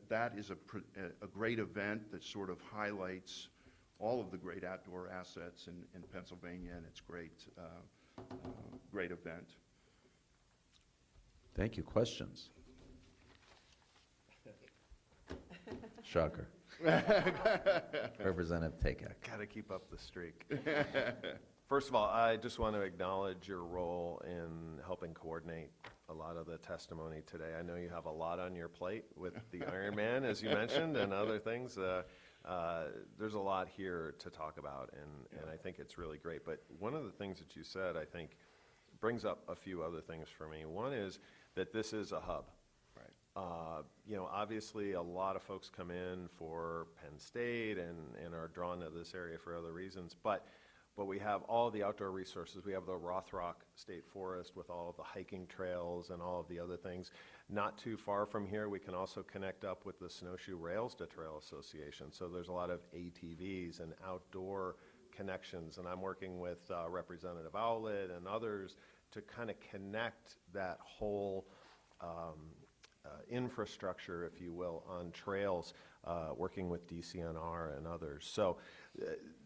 that is a great event that sort of highlights all of the great outdoor assets in Pennsylvania, and it's great event. Thank you. Questions? Shocker. Representative Takak. Got to keep up the streak. First of all, I just want to acknowledge your role in helping coordinate a lot of the testimony today. I know you have a lot on your plate with the Ironman, as you mentioned, and other things. There's a lot here to talk about, and I think it's really great. But one of the things that you said, I think, brings up a few other things for me. One is that this is a hub. You know, obviously a lot of folks come in for Penn State and are drawn to this area for other reasons, but we have all the outdoor resources. We have the Rothrock State Forest with all of the hiking trails and all of the other things. Not too far from here, we can also connect up with the Snowshoe Rails to Trail Association. So there's a lot of ATVs and outdoor connections, and I'm working with Representative Owlett and others to kind of connect that whole infrastructure, if you will, on trails, working with DCNR and others. So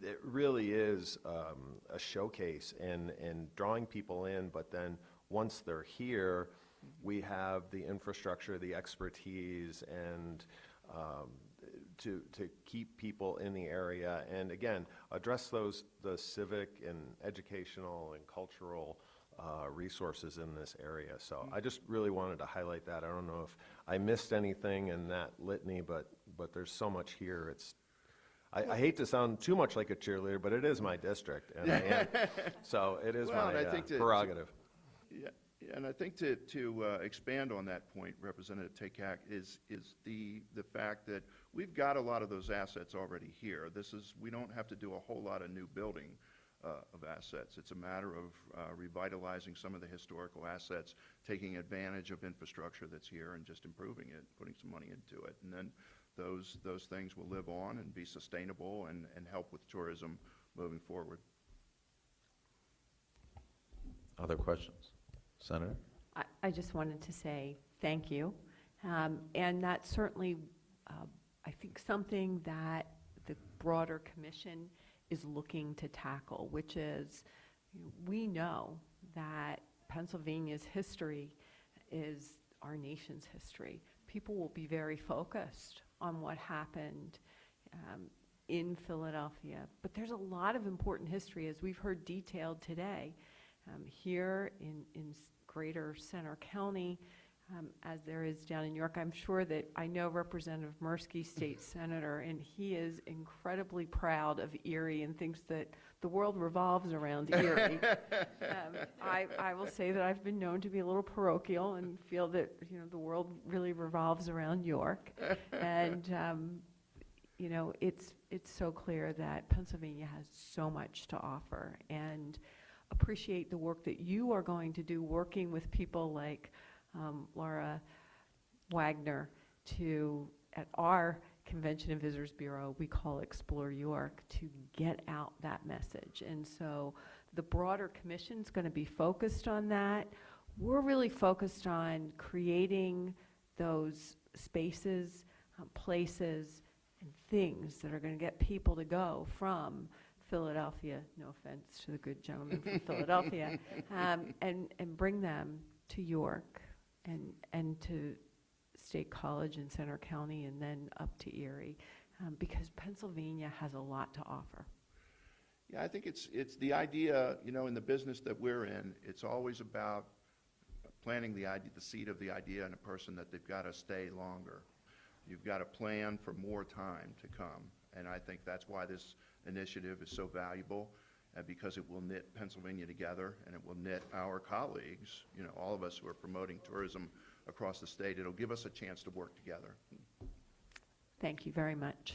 it really is a showcase and drawing people in, but then once they're here, we have the infrastructure, the expertise, and to keep people in the area, and again, address the civic and educational and cultural resources in this area. So I just really wanted to highlight that. I don't know if I missed anything in that litany, but there's so much here. I hate to sound too much like a cheerleader, but it is my district, and I am. So it is my prerogative. And I think to expand on that point, Representative Takak, is the fact that we've got a lot of those assets already here. We don't have to do a whole lot of new building of assets. It's a matter of revitalizing some of the historical assets, taking advantage of infrastructure that's here and just improving it, putting some money into it. And then those things will live on and be sustainable and help with tourism moving forward. Other questions? Senator? I just wanted to say thank you. And that's certainly, I think, something that the broader commission is looking to tackle, which is, we know that Pennsylvania's history is our nation's history. People will be very focused on what happened in Philadelphia, but there's a lot of important history, as we've heard detailed today, here in greater Center County, as there is down in New York. I'm sure that I know Representative Mirsky, State Senator, and he is incredibly proud of Erie and thinks that the world revolves around Erie. I will say that I've been known to be a little parochial and feel that the world really revolves around York. And it's so clear that Pennsylvania has so much to offer, and appreciate the work that you are going to do working with people like Laura Wagner at our Convention and Visitors Bureau, we call Explore York, to get out that message. And so the broader commission's going to be focused on that. We're really focused on creating those spaces, places, and things that are going to get people to go from Philadelphia, no offense to the good gentleman from Philadelphia, and bring them to York and to State College in Center County and then up to Erie, because Pennsylvania has a lot to offer. Yeah, I think it's the idea, in the business that we're in, it's always about planting the seed of the idea in a person that they've got to stay longer. You've got to plan for more time to come, and I think that's why this initiative is so valuable, because it will knit Pennsylvania together, and it will knit our colleagues, all of us who are promoting tourism across the state. It'll give us a chance to work together. Thank you very much.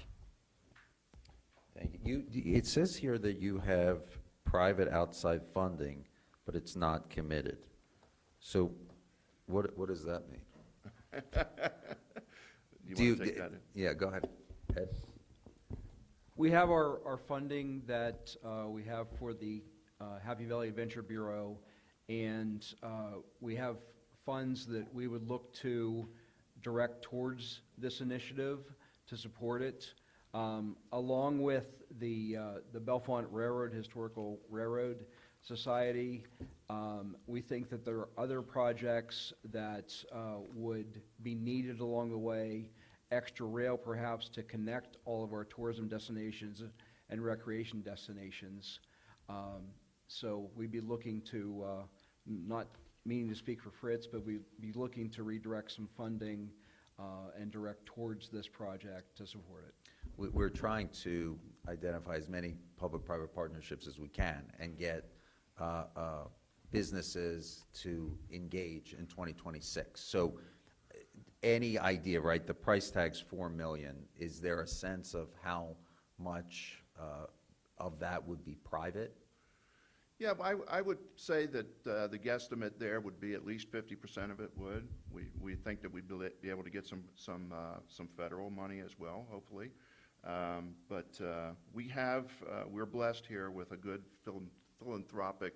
Thank you. It says here that you have private outside funding, but it's not committed. So what does that mean? Do you want to take that in? Yeah, go ahead. Ed? We have our funding that we have for the Happy Valley Adventure Bureau, and we have funds that we would look to direct towards this initiative to support it, along with the Bellefonte Railroad Historical Railroad Society. We think that there are other projects that would be needed along the way, extra rail perhaps to connect all of our tourism destinations and recreation destinations. So we'd be looking to, not meaning to speak for Fritz, but we'd be looking to redirect some funding and direct towards this project to support it. We're trying to identify as many public-private partnerships as we can and get businesses to engage in 2026. So any idea, right? The price tag's $4 million. Is there a sense of how much of that would be private? Yeah, I would say that the guesstimate there would be at least 50% of it would. We think that we'd be able to get some federal money as well, hopefully. But we're blessed here with a good philanthropic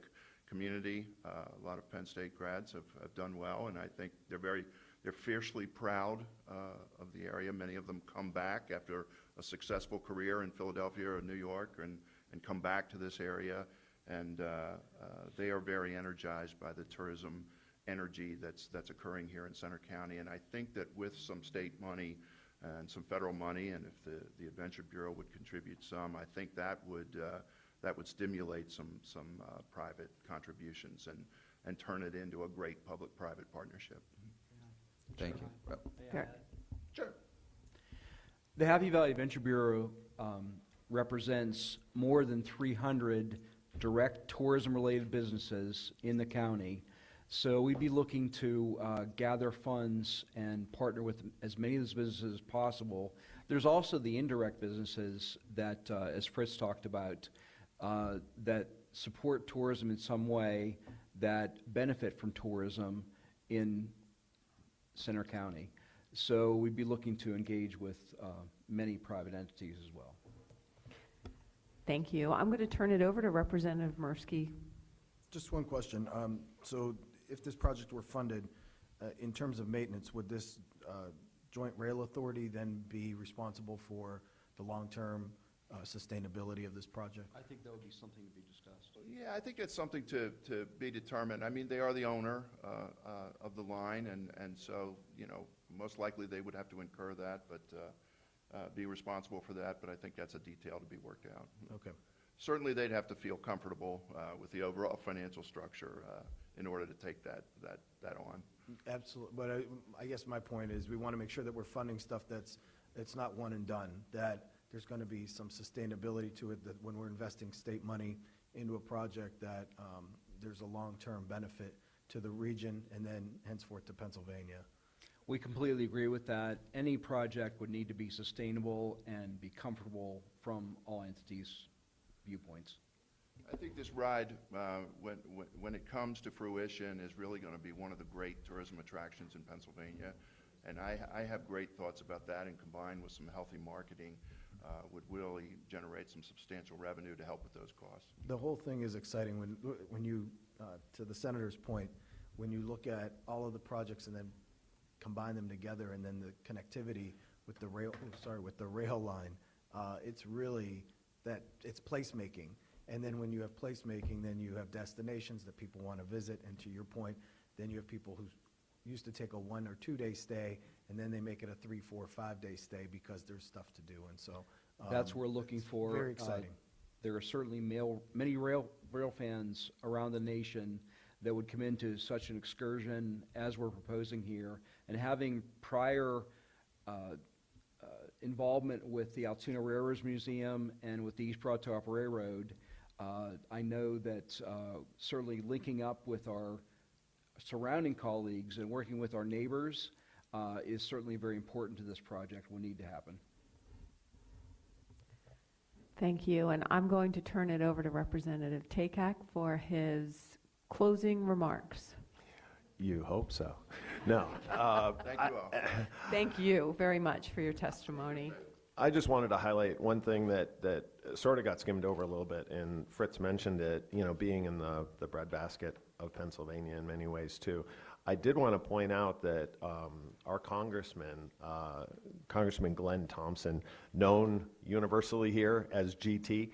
community. A lot of Penn State grads have done well, and I think they're fiercely proud of the area. Many of them come back after a successful career in Philadelphia or New York and come back to this area. And they are very energized by the tourism energy that's occurring here in Center County. And I think that with some state money and some federal money, and if the Adventure Bureau would contribute some, I think that would stimulate some private contributions and turn it into a great public-private partnership. Thank you. Sure. The Happy Valley Adventure Bureau represents more than 300 direct tourism-related businesses in the county. So we'd be looking to gather funds and partner with as many of those businesses as possible. There's also the indirect businesses that, as Fritz talked about, that support tourism in some way, that benefit from tourism in Center County. So we'd be looking to engage with many private entities as well. Thank you. I'm going to turn it over to Representative Mirsky. Just one question. So if this project were funded, in terms of maintenance, would this Joint Rail Authority then be responsible for the long-term sustainability of this project? I think that would be something to be discussed. Yeah, I think it's something to be determined. I mean, they are the owner of the line, and so, you know, most likely they would have to incur that, but be responsible for that, but I think that's a detail to be worked out. Okay. Certainly they'd have to feel comfortable with the overall financial structure in order to take that on. Absolutely. But I guess my point is we want to make sure that we're funding stuff it's not one and done, that there's going to be some sustainability to it, that when we're investing state money into a project that there's a long-term benefit to the region and then henceforth to Pennsylvania. We completely agree with that. Any project would need to be sustainable and be comfortable from all entities' viewpoints. I think this ride, when it comes to fruition, is really going to be one of the great tourism attractions in Pennsylvania. And I have great thoughts about that, and combined with some healthy marketing, would really generate some substantial revenue to help with those costs. The whole thing is exciting when you, to the Senator's point, when you look at all of the projects and then combine them together, and then the connectivity with the rail line, it's really that it's placemaking. And then when you have placemaking, then you have destinations that people want to visit, and to your point, then you have people who used to take a 1 or 2 day stay, and then they make it a 3, 4, 5 day stay because there's stuff to do. And so that's what we're looking for. Very exciting. There are certainly many rail fans around the nation that would come into such an excursion as we're proposing here, and having prior involvement with the Altoona Railroads Museum and with the East Broad to Upper Railroad. I know that certainly linking up with our surrounding colleagues and working with our neighbors is certainly very important to this project, will need to happen. Thank you. And I'm going to turn it over to Representative Takak for his closing remarks. You hope so. No. Thank you all. Thank you very much for your testimony. I just wanted to highlight one thing that sort of got skimmed over a little bit, and Fritz mentioned it, you know, being in the breadbasket of Pennsylvania in many ways too. I did want to point out that our Congressman Glenn Thompson, known universally here as GT,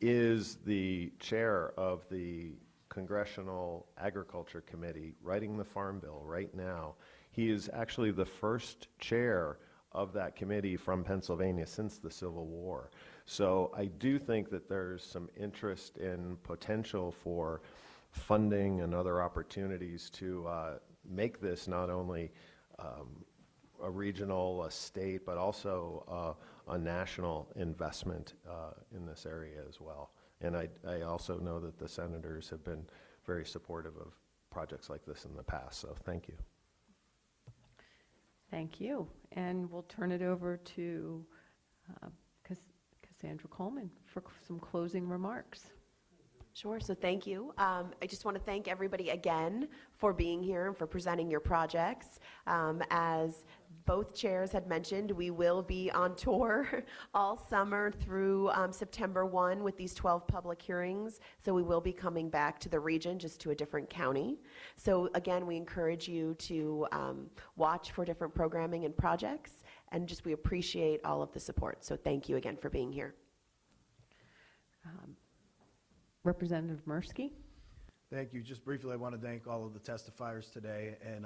is the chair of the Congressional Agriculture Committee writing the Farm Bill right now. He is actually the first chair of that committee from Pennsylvania since the Civil War. So I do think that there's some interest in potential for funding and other opportunities to make this not only a regional, a state, but also a national investment in this area as well. And I also know that the senators have been very supportive of projects like this in the past, so thank you. Thank you. And we'll turn it over to Cassandra Coleman for some closing remarks. Sure, so thank you. I just want to thank everybody again for being here and for presenting your projects. As both chairs had mentioned, we will be on tour all summer through September 1 with these 12 public hearings. So we will be coming back to the region, just to a different county. So again, we encourage you to watch for different programming and projects, and just we appreciate all of the support. So thank you again for being here. Representative Mirsky. Thank you. Just briefly, I want to thank all of the testifiers today. And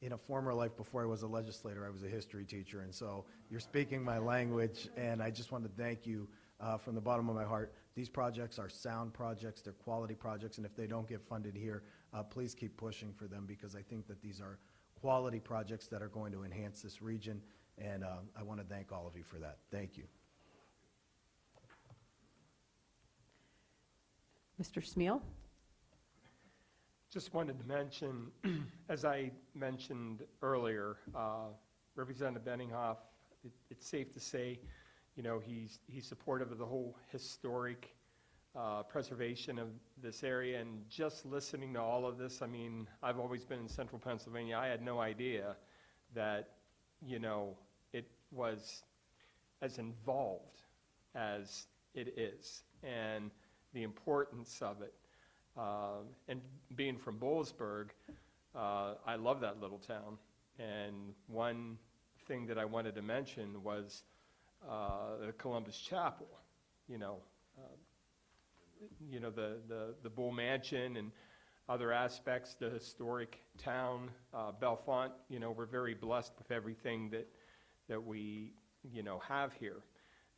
in a former life before I was a legislator, I was a history teacher, and so you're speaking my language, and I just want to thank you from the bottom of my heart. These projects are sound projects, they're quality projects, and if they don't get funded here, please keep pushing for them, because I think that these are quality projects that are going to enhance this region, and I want to thank all of you for that. Thank you. Mr. Smeal? Just wanted to mention, as I mentioned earlier, Representative Benninghoff, it's safe to say, you know, he's supportive of the whole historic preservation of this area. And just listening to all of this, I mean, I've always been in central Pennsylvania. I had no idea that, you know, it was as involved as it is, and the importance of it. And being from Boalsburg, I love that little town. And one thing that I wanted to mention was the Columbus Chapel. You know, the Bull Mansion and other aspects, the historic town, Bellefonte. You know, we're very blessed with everything that we have here,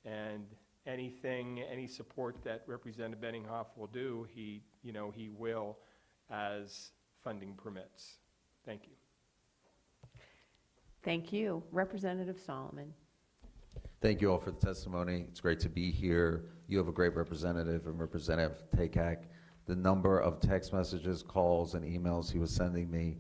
and any support that Representative Benninghoff will do, he will as funding permits. Thank you. Thank you. Representative Solomon. Thank you all for the testimony. It's great to be here. You have a great representative, and Representative Takak. The number of text messages, calls, and emails he was sending me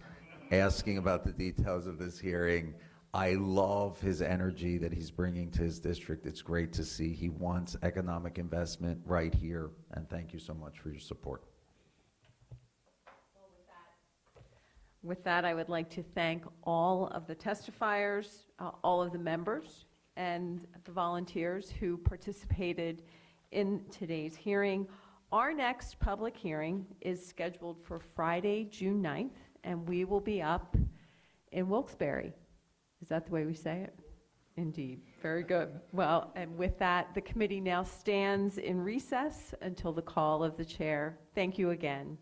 asking about the details of this hearing. I love his energy that he's bringing to his district. It's great to see. He wants economic investment right here, and thank you so much for your support. With that, I would like to thank all of the testifiers, all of the members, and the volunteers who participated in today's hearing. Our next public hearing is scheduled for Friday, June 9th, and we will be up in Wilkes-Barre. Is that the way we say it? Indeed. Very good. Well, and with that, the committee now stands in recess until the call of the chair. Thank you again.